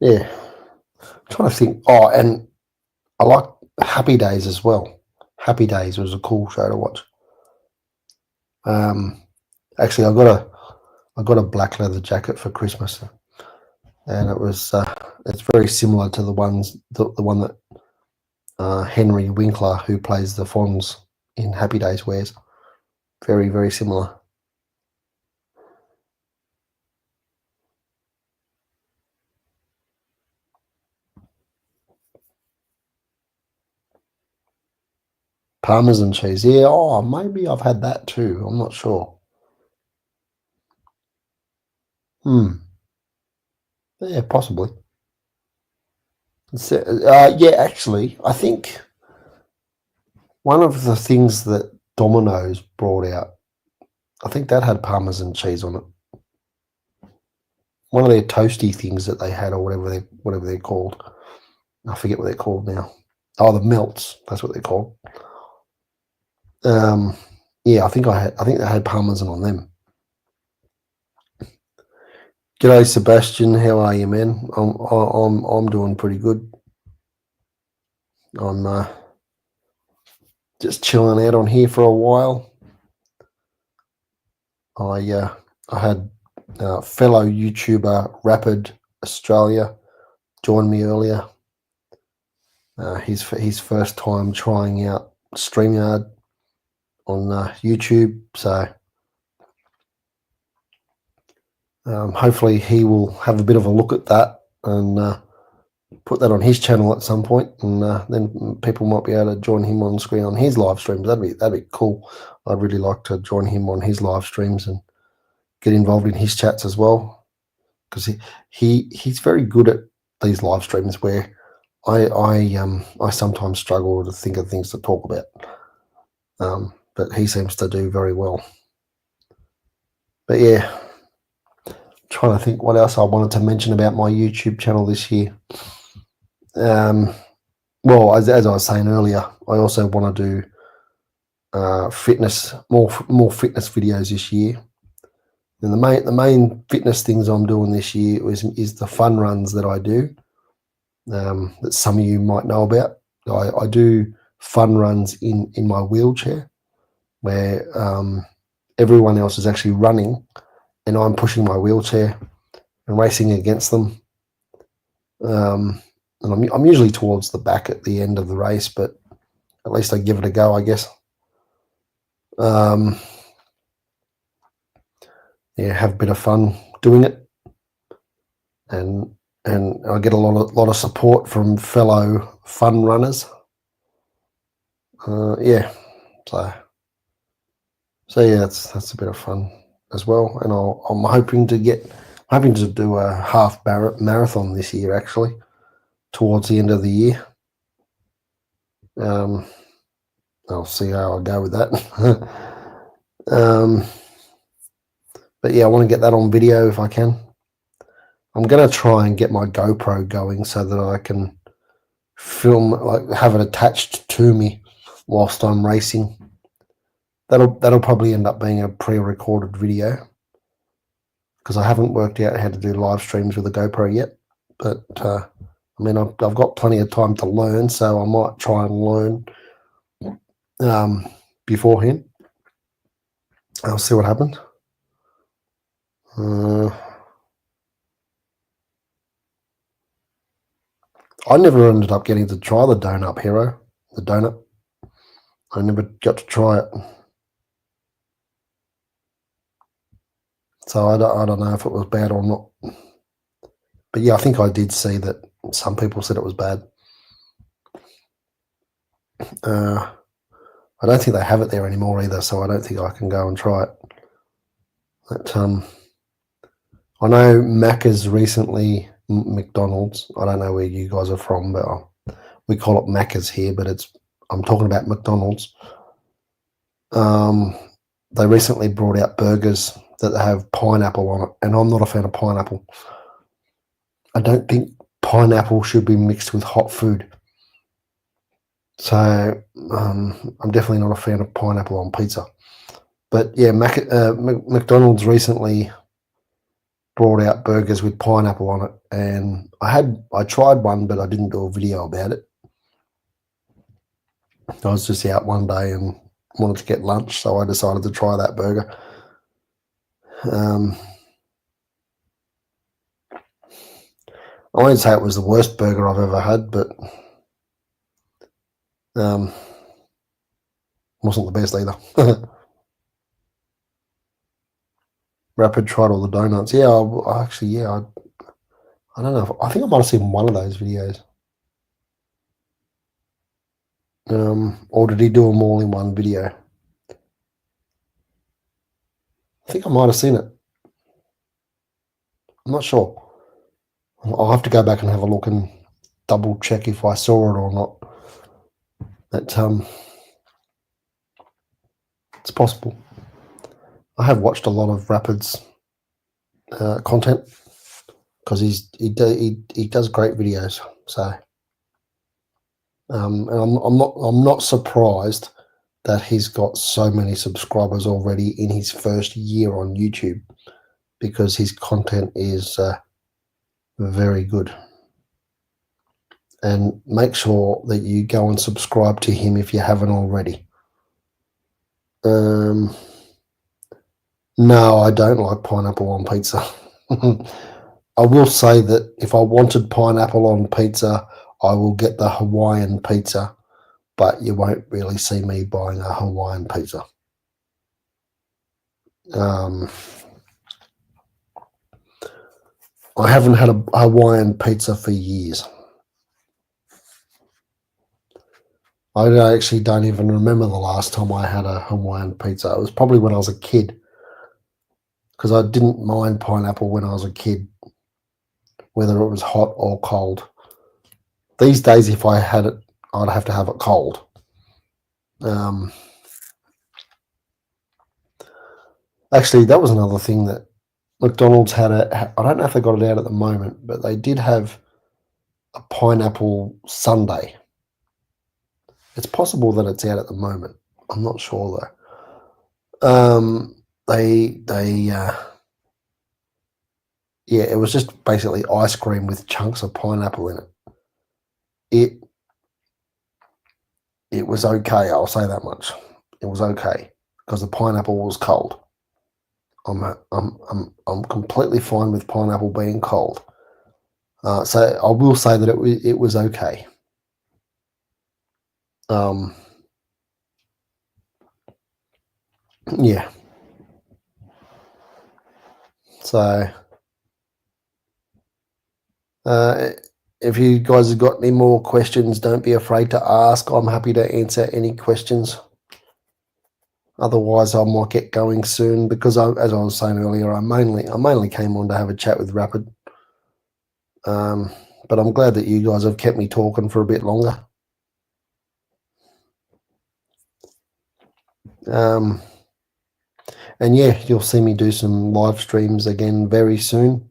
Yeah, I'm trying to think. Oh, and I like Happy Days as well. Happy Days was a cool show to watch. Actually, I got a black leather jacket for Christmas, and it's very similar to the one that Henry Winkler, who plays the Fonz in Happy Days, wears. Very, very similar. Parmesan cheese. Yeah, oh, maybe I've had that too. I'm not sure. Yeah, possibly. Yeah, actually, I think one of the things that Domino's brought out, I think that had Parmesan cheese on it. One of their toasty things that they had, or whatever they're called. I forget what they're called now. Oh, the melts. That's what they're called. Yeah, I think they had Parmesan on them. G'day, Sebastian. How are you, man? I'm doing pretty good. I'm just chilling out on here for a while. I had fellow YouTuber Rapid Australia join me earlier. His first time trying out StreamYard on YouTube, so hopefully he will have a bit of a look at that and put that on his channel at some point, and then people might be able to join him on screen on his live streams. That'd be cool. I'd really like to join him on his live streams and get involved in his chats as well, because he's very good at these live streams where I sometimes struggle to think of things to talk about, but he seems to do very well. But yeah, trying to think what else I wanted to mention about my YouTube channel this year. Well, as I was saying earlier, I also want to do fitness, more fitness videos this year. And the main fitness things I'm doing this year is the fun runs that I do, that some of you might know about. I do fun runs in my wheelchair, where everyone else is actually running and I'm pushing my wheelchair and racing against them. And I'm usually towards the back at the end of the race, but at least I give it a go, I guess. Yeah, have a bit of fun doing it, and I get a lot of support from fellow fun runners. Yeah, so yeah, that's a bit of fun as well. And I'm hoping to do a half marathon this year, actually, towards the end of the year. I'll see how I go with that. But yeah, I want to get that on video if I can. I'm going to try and get my GoPro going so that I can film, like have it attached to me whilst I'm racing. That'll probably end up being a pre-recorded video, because I haven't worked out how to do live streams with a GoPro yet. But I mean, I've got plenty of time to learn, so I might try and learn beforehand. I'll see what happens. I never ended up getting to try the donut hero. The donut. I never got to try it. So I don't know if it was bad or not. But yeah, I think I did see that some people said it was bad. I don't think they have it there anymore either, so I don't think I can go and try it. But I know Macca's recently, McDonald's, I don't know where you guys are from, but we call it Macca's here, but I'm talking about McDonald's. They recently brought out burgers that have pineapple on it, and I'm not a fan of pineapple. I don't think pineapple should be mixed with hot food. So I'm definitely not a fan of pineapple on pizza. But yeah, McDonald's recently brought out burgers with pineapple on it, and I tried one, but I didn't do a video about it. I was just out one day and wanted to get lunch, so I decided to try that burger. I won't say it was the worst burger I've ever had, but wasn't the best either. Rapid tried all the donuts. Yeah, I don't know. I think I might have seen one of those videos. Or did he do them all in one video? I think I might have seen it. I'm not sure. I'll have to go back and have a look and double check if I saw it or not. But it's possible. I have watched a lot of Rapid's content, because he does great videos. So and I'm not surprised that he's got so many subscribers already in his first year on YouTube, because his content is very good. and make sure that you go and subscribe to him if you haven't already. No, I don't like pineapple on pizza. I will say that if I wanted pineapple on pizza, I will get the Hawaiian pizza, but you won't really see me buying a Hawaiian pizza. I haven't had a Hawaiian pizza for years. I actually don't even remember the last time I had a Hawaiian pizza. It was probably when I was a kid, because I didn't mind pineapple when I was a kid, whether it was hot or cold. These days, if I had it, I'd have to have it cold. Actually, that was another thing that McDonald's had. I don't know if they got it out at the moment, but they did have a pineapple sundae. It's possible that it's out at the moment. I'm not sure though. Yeah, it was just basically ice cream with chunks of pineapple in it. It was okay. I'll say that much. It was okay because the pineapple was cold. I'm completely fine with pineapple being cold. So I will say that it was okay. Yeah. So if you guys have got any more questions, don't be afraid to ask. I'm happy to answer any questions. Otherwise, I might get going soon because, as I was saying earlier, I mainly came on to have a chat with Rapid. But I'm glad that you guys have kept me talking for a bit longer. And yeah, you'll see me do some live streams again very soon.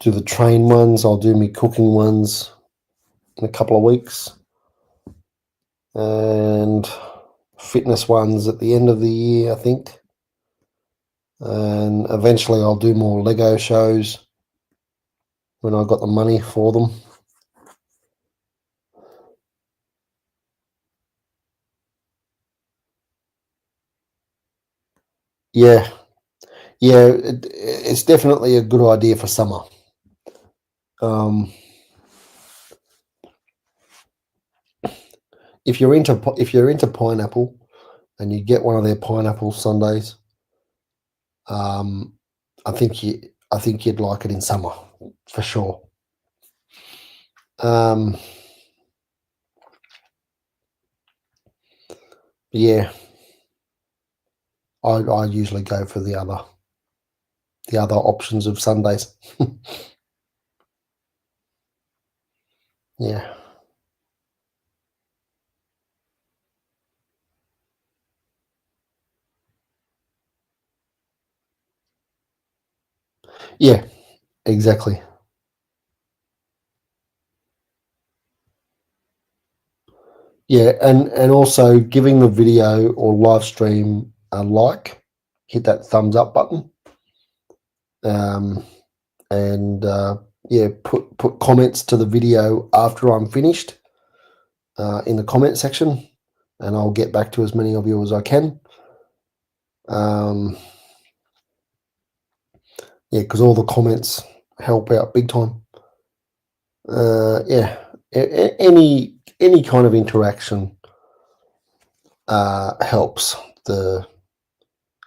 Do the train ones. I'll do me cooking ones in a couple of weeks. And fitness ones at the end of the year, I think. And eventually I'll do more Lego shows when I've got the money for them. Yeah, it's definitely a good idea for summer. If you're into pineapple and you get one of their pineapple sundaes, I think you'd like it in summer for sure. Yeah, I usually go for the other options of sundaes. Yeah. Yeah, exactly. Yeah, and also giving the video or live stream a like, hit that thumbs up button, and yeah, put comments to the video after I'm finished in the comment section, and I'll get back to as many of you as I can. Yeah, because all the comments help out big time. Yeah, any kind of interaction helps the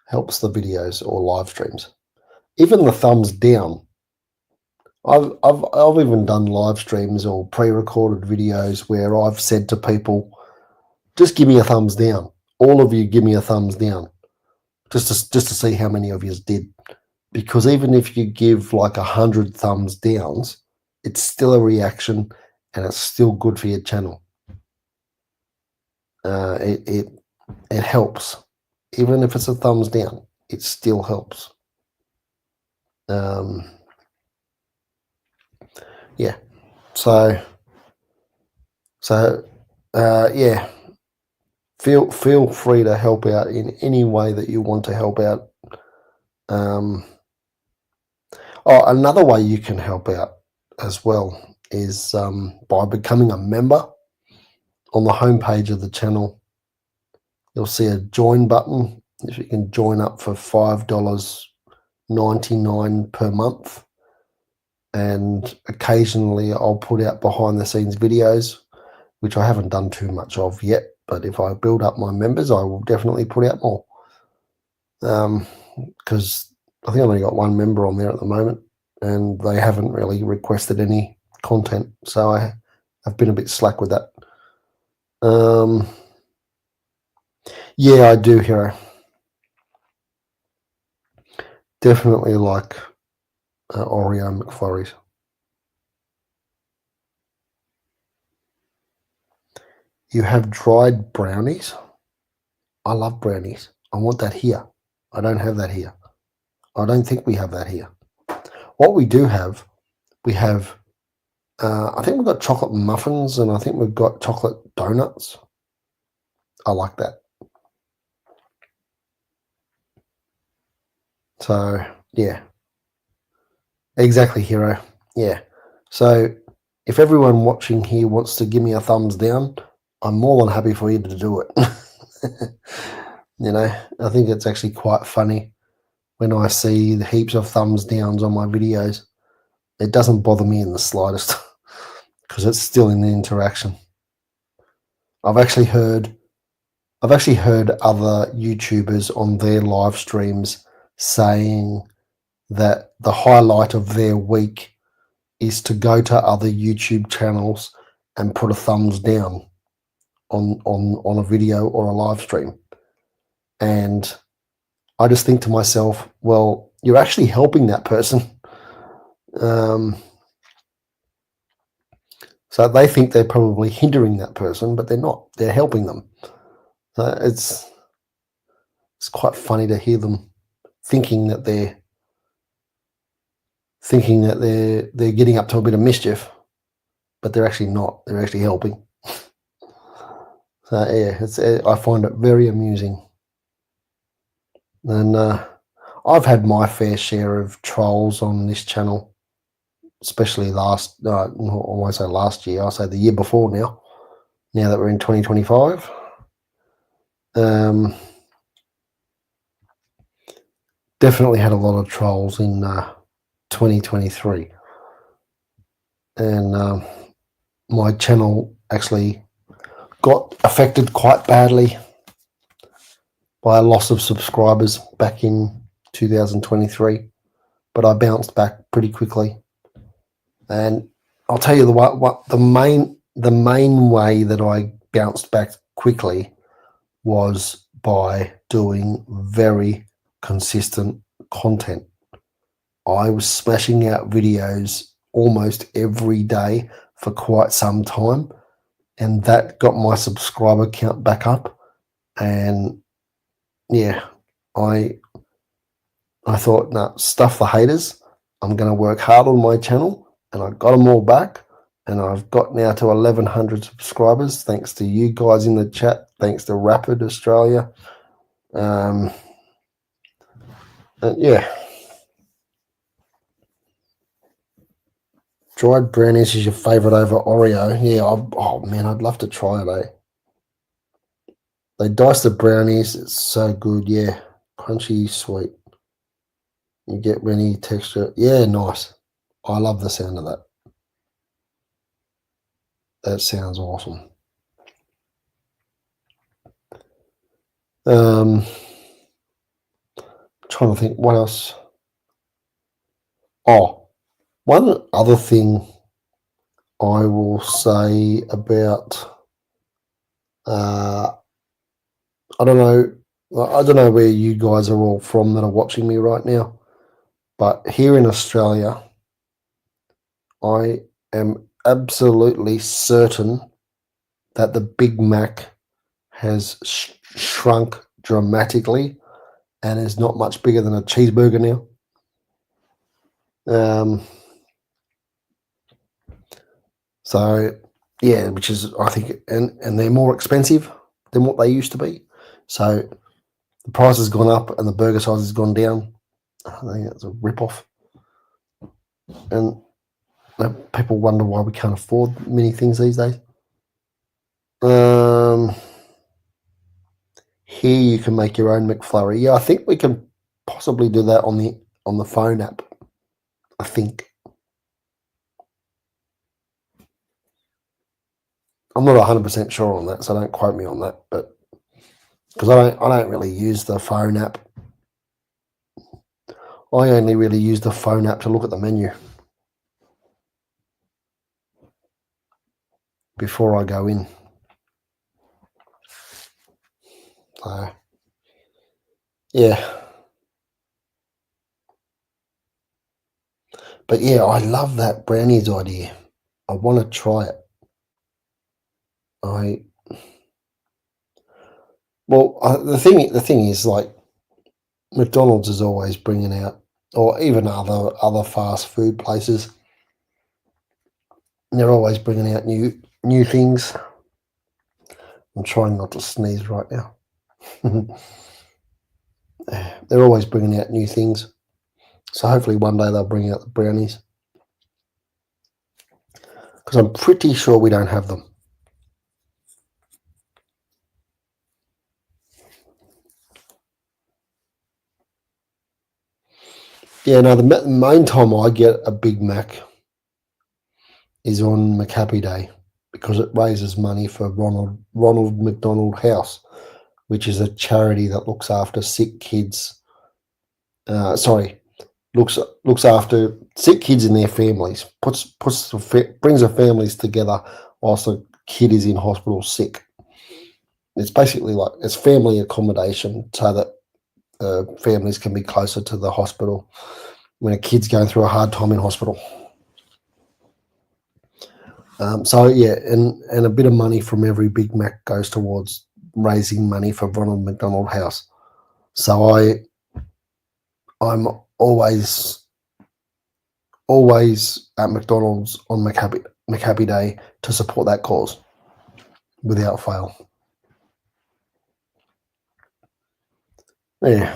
videos or live streams. Even the thumbs down. I've even done live streams or pre-recorded videos where I've said to people, just give me a thumbs down. All of you give me a thumbs down, just to see how many of you did. Because even if you give like 100 thumbs downs, it's still a reaction and it's still good for your channel. It helps. Even if it's a thumbs down, it still helps. Yeah. So yeah. Feel free to help out in any way that you want to help out. Oh, another way you can help out as well is by becoming a member. On the homepage of the channel, you'll see a join button. If you can join up for $5.99 per month, and occasionally I'll put out behind the scenes videos, which I haven't done too much of yet, but if I build up my members, I will definitely put out more. Because I think I've only got one member on there at the moment, and they haven't really requested any content, so I've been a bit slack with that. Yeah, I do, Hero. Definitely like Oreo McFlurries. You have dried brownies? I love brownies. I want that here. I don't have that here. I don't think we have that here. What we do have, we have, I think we've got chocolate muffins, and I think we've got chocolate donuts. I like that. So, yeah. Exactly, Hero. Yeah. So, if everyone watching here wants to give me a thumbs down, I'm more than happy for you to do it. You know, I think it's actually quite funny when I see the heaps of thumbs downs on my videos. It doesn't bother me in the slightest because it's still in the interaction. I've actually heard other YouTubers on their live streams saying that the highlight of their week is to go to other YouTube channels and put a thumbs down on a video or a live stream. And I just think to myself, well, you're actually helping that person. So they think they're probably hindering that person, but they're not. They're helping them. So it's quite funny to hear them thinking that they're getting up to a bit of mischief, but they're actually not. They're actually helping. So yeah, I find it very amusing. And I've had my fair share of trolls on this channel, especially I won't say last year, I'll say the year before now that we're in 2025. Definitely had a lot of trolls in 2023. And my channel actually got affected quite badly by a loss of subscribers back in 2023, but I bounced back pretty quickly. And I'll tell you the main way that I bounced back quickly was by doing very consistent content. I was smashing out videos almost every day for quite some time, and that got my subscriber count back up. And yeah, I thought, no, stuff the haters. I'm going to work hard on my channel, and I got them all back. And I've got now to 1,100 subscribers, thanks to you guys in the chat, thanks to Rapid Australia. And yeah. Dried brownies is your favourite over Oreo. Yeah, oh man, I'd love to try it, eh? They dice the brownies. It's so good, yeah. Crunchy, sweet. You get many texture. Yeah, nice. I love the sound of that. That sounds awesome. Trying to think what else. Oh, one other thing I will say about I don't know where you guys are all from that are watching me right now, but here in Australia, I am absolutely certain that the Big Mac has shrunk dramatically and is not much bigger than a cheeseburger now. So yeah, which is, I think, and they're more expensive than what they used to be. So the price has gone up and the burger size has gone down. I think that's a rip-off. And people wonder why we can't afford many things these days. Here you can make your own McFlurry. Yeah, I think we can possibly do that on the phone app. I think. I'm not 100% sure on that, so don't quote me on that. But because I don't really use the phone app. I only really use the phone app to look at the menu before I go in. So, yeah. But yeah, I love that brownies idea. I want to try it. The thing is, like, McDonald's is always bringing out, or even other fast food places, they're always bringing out new things. I'm trying not to sneeze right now. They're always bringing out new things. So hopefully one day they'll bring out the brownies. Because I'm pretty sure we don't have them. Yeah, no, the main time I get a Big Mac is on McHappy Day, because it raises money for Ronald McDonald House, which is a charity that looks after sick kids. Looks after sick kids and their families. Brings the families together whilst the kid is in hospital sick. It's basically like it's family accommodation, so that families can be closer to the hospital when a kid's going through a hard time in hospital. So yeah, and a bit of money from every Big Mac goes towards raising money for Ronald McDonald House. So I'm always at McDonald's on McHappy Day to support that cause without fail. Yeah.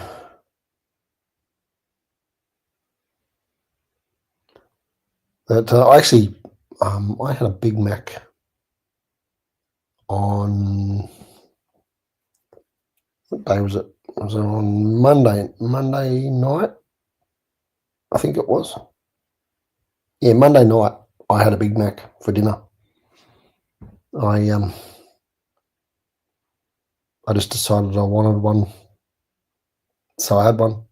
But actually, I had a Big Mac on, what day was it? Was it on Monday night? I think it was. Yeah, Monday night I had a Big Mac for dinner. I just decided I wanted one, so I had one,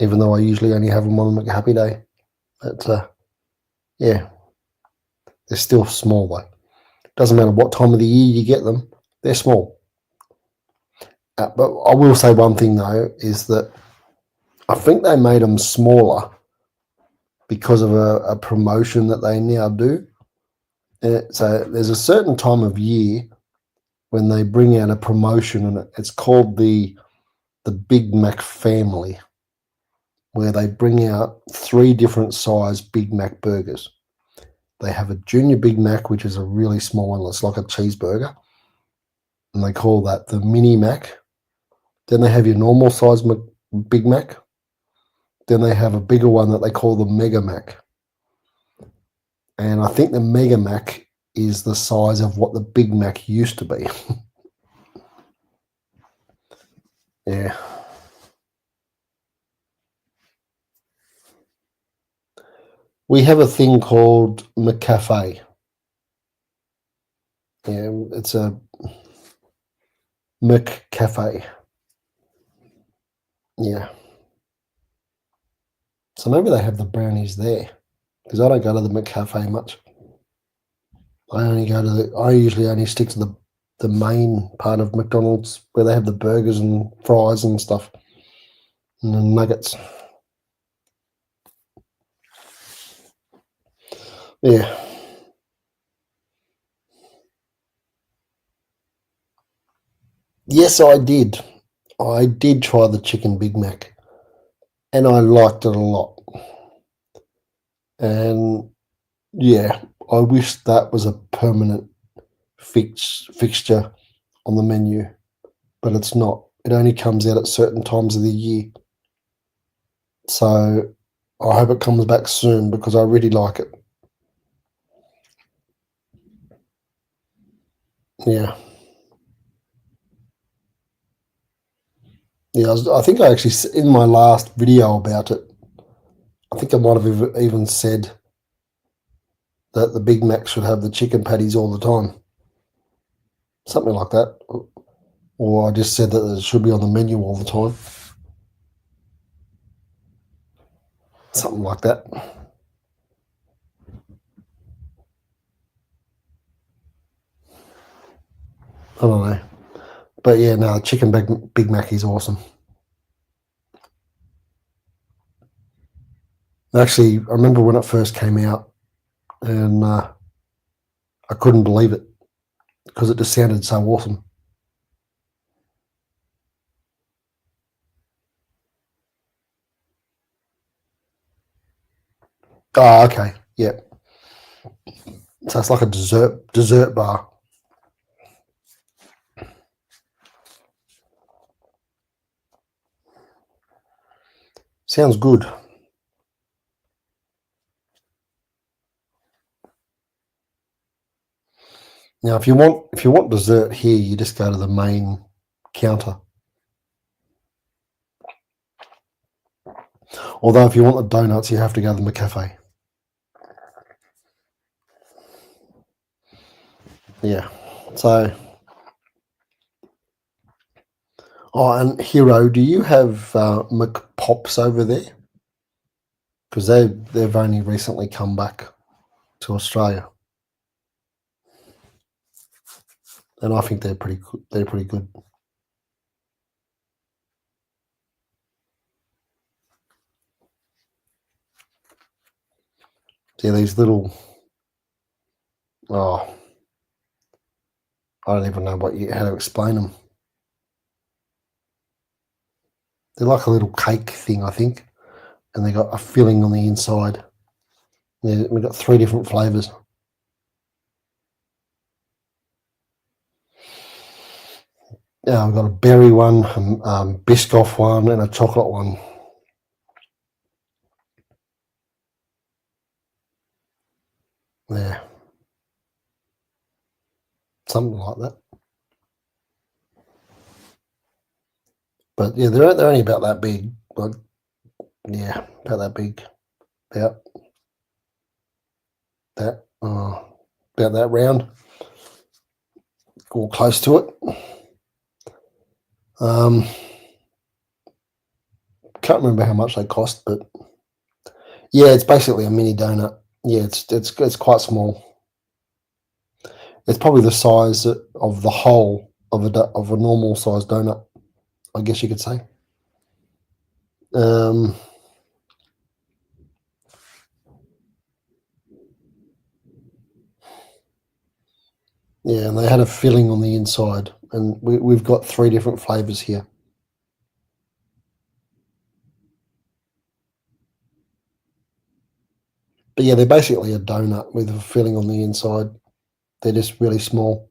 even though I usually only have them on McHappy Day. But yeah, they're still small though. Doesn't matter what time of the year you get them, they're small. But I will say one thing though, is that I think they made them smaller because of a promotion that they now do. So there's a certain time of year when they bring out a promotion, and it's called the Big Mac family, where they bring out 3 different size Big Mac burgers. They have a Junior Big Mac, which is a really small one. It's like a cheeseburger, and they call that the Mini Mac. Then they have your normal size Big Mac. Then they have a bigger one that they call the Mega Mac. And I think the Mega Mac is the size of what the Big Mac used to be. Yeah. We have a thing called McCafe. Yeah, it's a McCafe. Yeah. So maybe they have the brownies there, because I don't go to the McCafe much. I usually only stick to the main part of McDonald's, where they have the burgers and fries and stuff, and the nuggets. Yeah. Yes, I did. I did try the chicken Big Mac, and I liked it a lot. And yeah, I wish that was a permanent fixture on the menu, but it's not. It only comes out at certain times of the year. So I hope it comes back soon because I really like it. Yeah. Yeah, I think I actually, in my last video about it, I think I might have even said that the Big Mac should have the chicken patties all the time. Something like that. Or I just said that it should be on the menu all the time. Something like that. I don't know. But yeah, no, chicken Big Mac is awesome. Actually, I remember when it first came out and I couldn't believe it because it just sounded so awesome. Oh, okay. Yeah. So it's like a dessert bar. Sounds good. Now, if you want dessert here, you just go to the main counter. Although, if you want the donuts, you have to go to the McCafe. Yeah. So, and Hero, do you have McPops over there? Because they've only recently come back to Australia, and I think they're pretty good. See these little, I don't even know how to explain them. They're like a little cake thing, I think, and they got a filling on the inside. We've got 3 different flavours. Yeah, I've got a berry one, Biscoff one, and a chocolate one. Yeah, something like that. But yeah, they're only about that big. Like, yeah, about that big. About that round, or close to it. Can't remember how much they cost, but yeah, it's basically a mini donut. Yeah, it's quite small. It's probably the size of the whole of a normal sized donut, I guess you could say. Yeah, and they had a filling on the inside, and we've got 3 different flavours here. But yeah, they're basically a donut with a filling on the inside. They're just really small.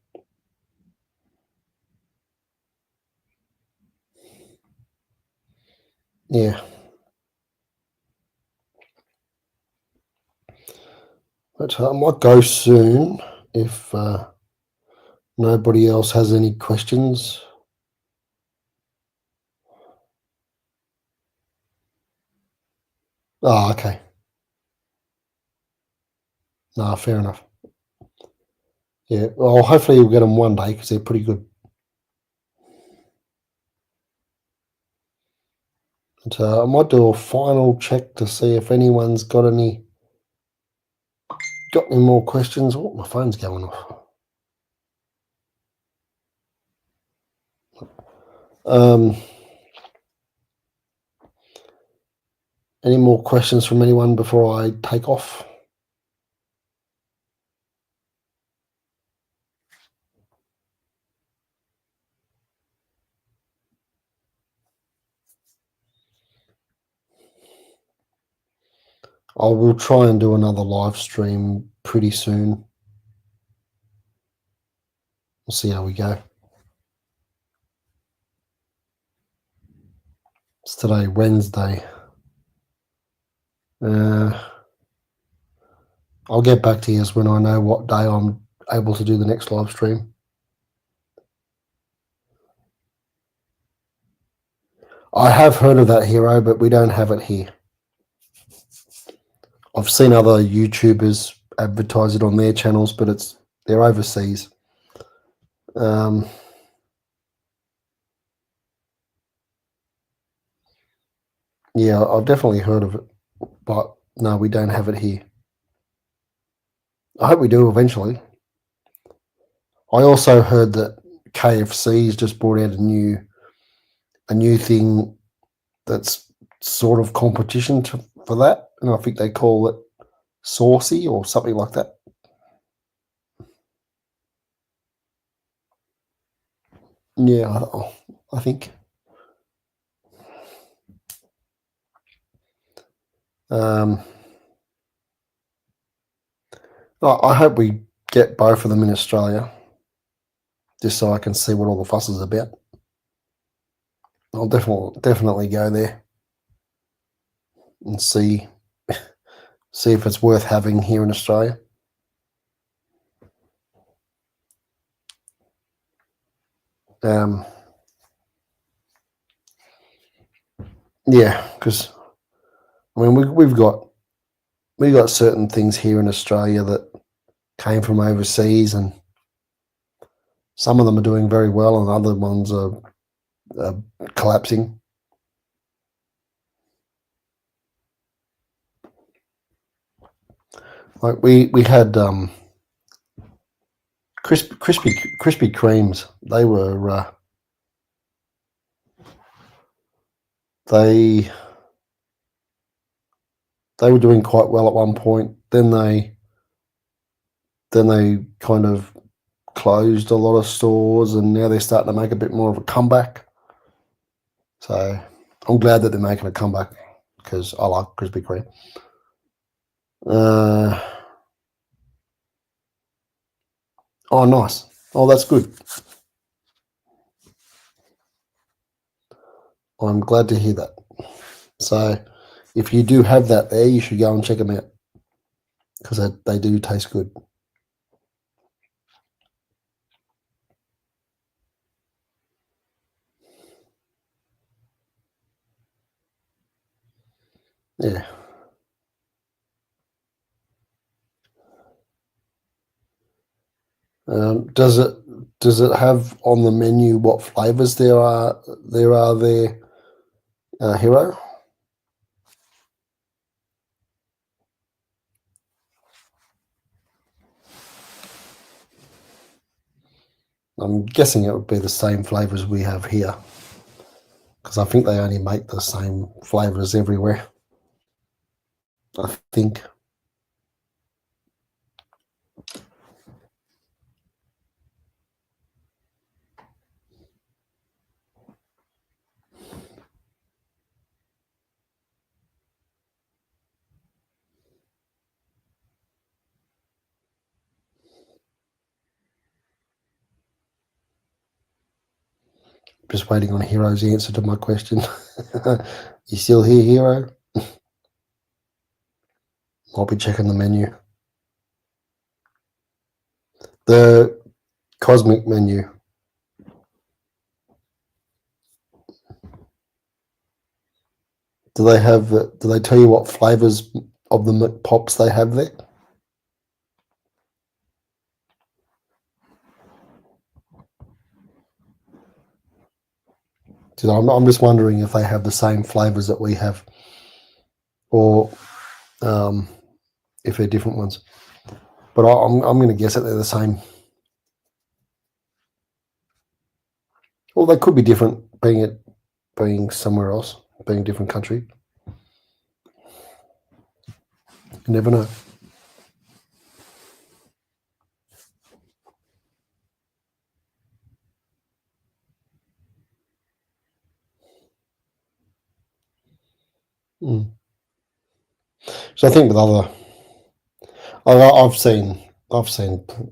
Yeah. But I might go soon if nobody else has any questions. Oh, okay. No, fair enough. Yeah, well, hopefully you'll get them one day because they're pretty good. But I might do a final check to see if anyone's got any more questions. Oh, my phone's going off. Any more questions from anyone before I take off? I will try and do another live stream pretty soon. We'll see how we go. It's today, Wednesday. I'll get back to you when I know what day I'm able to do the next live stream. I have heard of that hero, but we don't have it here. I've seen other YouTubers advertise it on their channels, but they're overseas. Yeah, I've definitely heard of it, but no, we don't have it here. I hope we do eventually. I also heard that KFC's just brought out a new thing that's sort of competition for that, and I think they call it Saucy or something like that. Yeah, I think. I hope we get both of them in Australia, just so I can see what all the fuss is about. I'll definitely go there and see if it's worth having here in Australia. Yeah, because I mean we've got certain things here in Australia that came from overseas, and some of them are doing very well, and other ones are collapsing. Like we had Krispy Kremes. They were they were doing quite well at one point. Then they kind of closed a lot of stores, and now they're starting to make a bit more of a comeback. So I'm glad that they're making a comeback because I like Krispy Kreme. Oh, nice. Oh, that's good. I'm glad to hear that. So if you do have that there, you should go and check them out because they do taste good. Yeah. Does it have on the menu what flavors there are there, Hero? I'm guessing it would be the same flavors we have here because I think they only make the same flavors everywhere. I think. Just waiting on Hero's answer to my question. You still here, Hero? I'll be checking the menu. The cosmic menu. Do they tell you what flavors of the McPops they have there? I'm just wondering if they have the same flavors that we have, or if they're different ones. But I'm going to guess that they're the same. Well, they could be different, being somewhere else, being a different country. You never know. So I think with other, I've seen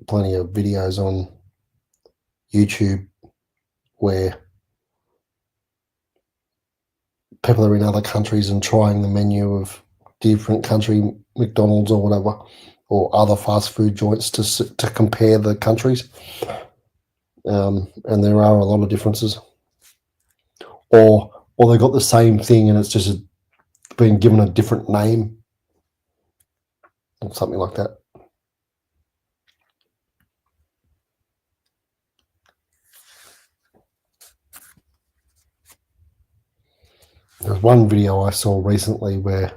plenty of videos on YouTube where people are in other countries and trying the menu of different country McDonald's or whatever, or other fast food joints to compare the countries. And there are a lot of differences. Or they got the same thing and it's just been given a different name or something like that. There's one video I saw recently where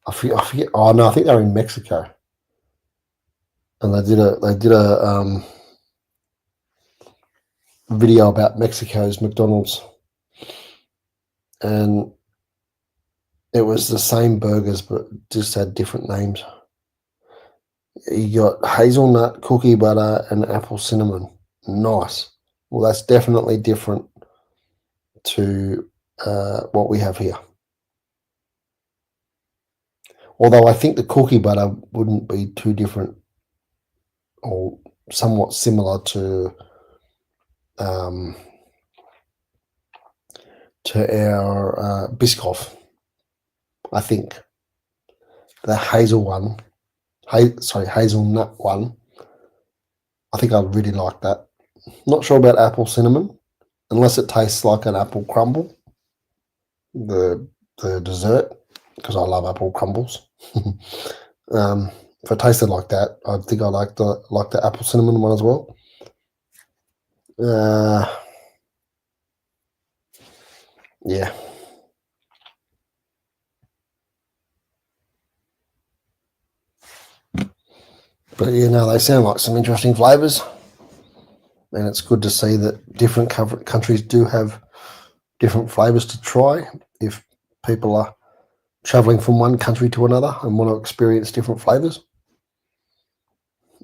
I forget. Oh no, I think they were in Mexico, and they did a video about Mexico's McDonald's, and it was the same burgers but just had different names. You got hazelnut, cookie butter, and apple cinnamon. Nice. Well, that's definitely different to what we have here. Although I think the cookie butter wouldn't be too different, or somewhat similar to our Biscoff. I think the hazelnut one. I think I'd really like that. Not sure about apple cinnamon, unless it tastes like an apple crumble, the dessert, because I love apple crumbles. If it tasted like that, I think I like the apple cinnamon one as well. Yeah. But yeah, no, they sound like some interesting flavours, and it's good to see that different countries do have different flavours to try if people are travelling from one country to another and want to experience different flavours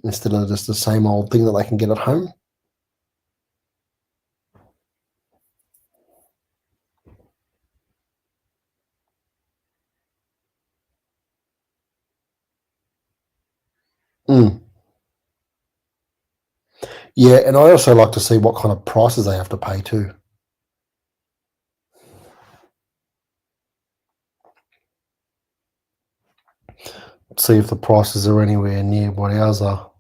instead of just the same old thing that they can get at home. Yeah, and I also like to see what kind of prices they have to pay too. See if the prices are anywhere near what ours are.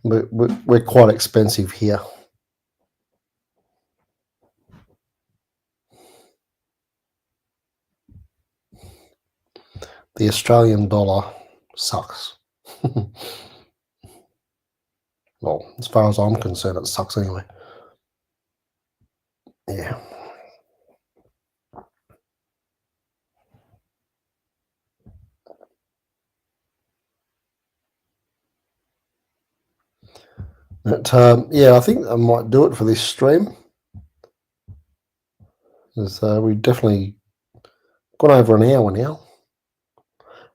We're quite expensive here. The Australian dollar sucks. Well, as far as I'm concerned, it sucks anyway. Yeah. But yeah, I think I might do it for this stream. We've definitely gone over an hour now.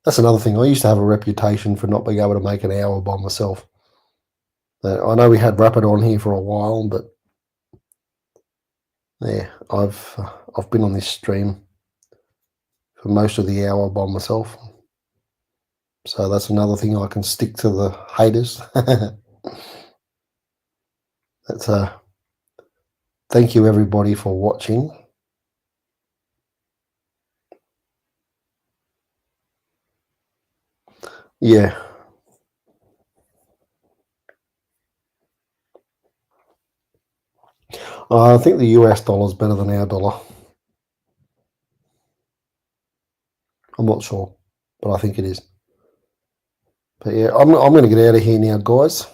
That's another thing. I used to have a reputation for not being able to make an hour by myself. I know we had Rapid on here for a while, but yeah, I've been on this stream for most of the hour by myself. So that's another thing. I can stick to the haters. That's thank you everybody for watching. Yeah. I think the US dollar is better than our dollar. I'm not sure, but I think it is. But yeah, I'm going to get out of here now, guys.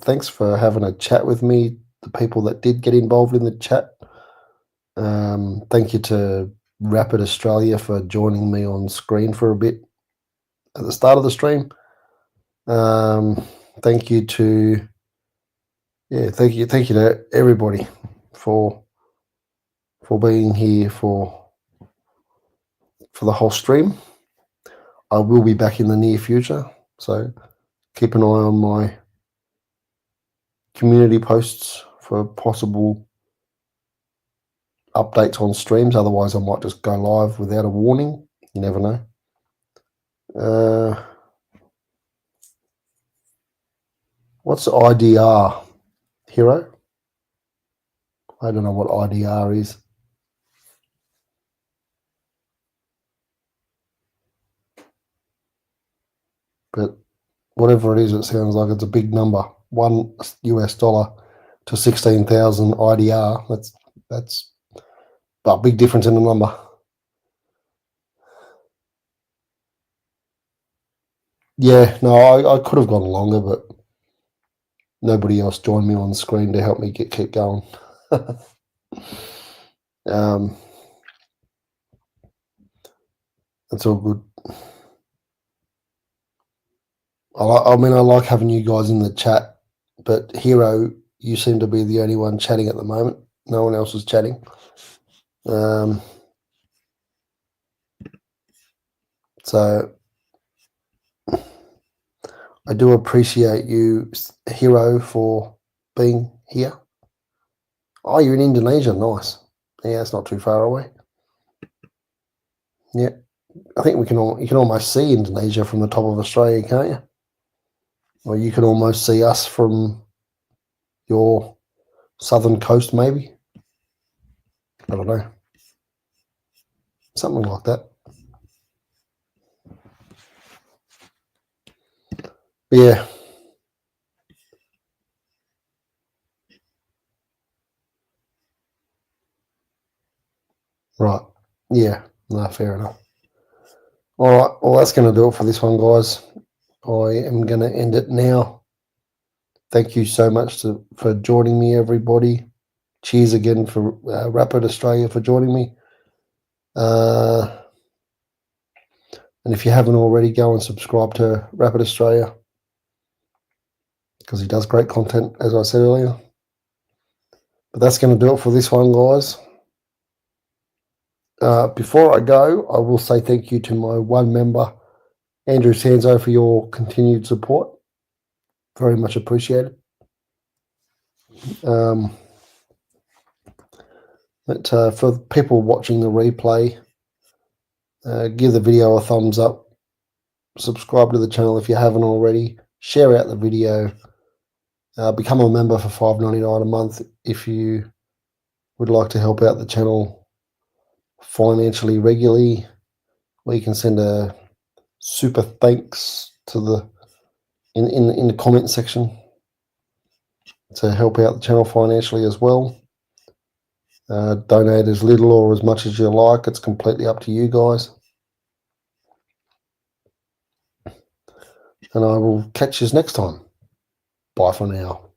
Thanks for having a chat with me, the people that did get involved in the chat. Thank you to Rapid Australia for joining me on screen for a bit at the start of the stream. Thank you to everybody for being here for the whole stream. I will be back in the near future, so keep an eye on my community posts for possible updates on streams. Otherwise, I might just go live without a warning. You never know. What's IDR, Hero? I don't know what IDR is. whatever it is, it sounds like it's a big number. $1 to 16,000 IDR. That's a big difference in the number. Yeah, no, I could have gone longer, but nobody else joined me on the screen to help me keep going. It's all good. I like having you guys in the chat, but Hero, you seem to be the only one chatting at the moment. No one else is chatting. So I do appreciate you, Hero, for being here. Oh, you're in Indonesia. Nice. Yeah, it's not too far away. Yeah, I think you can almost see Indonesia from the top of Australia, can't you? Or you can almost see us from your southern coast, maybe. I don't know. Something like that. But yeah. Right. Yeah. No, fair enough. All right. Well, that's going to do it for this one, guys. I am going to end it now. Thank you so much for joining me, everybody. Cheers again for Rapid Australia for joining me. And if you haven't already, go and subscribe to Rapid Australia because he does great content, as I said earlier. But that's going to do it for this one, guys. Before I go, I will say thank you to my one member, Andrew Sanzo, for your continued support. Very much appreciated. But for people watching the replay, give the video a thumbs up. Subscribe to the channel if you haven't already. Share out the video. Become a member for $5.99 a month if you would like to help out the channel financially regularly. Or you can send a super thanks to the in the comment section to help out the channel financially as well. Donate as little or as much as you like. It's completely up to you guys. And I will catch you next time. Bye for now.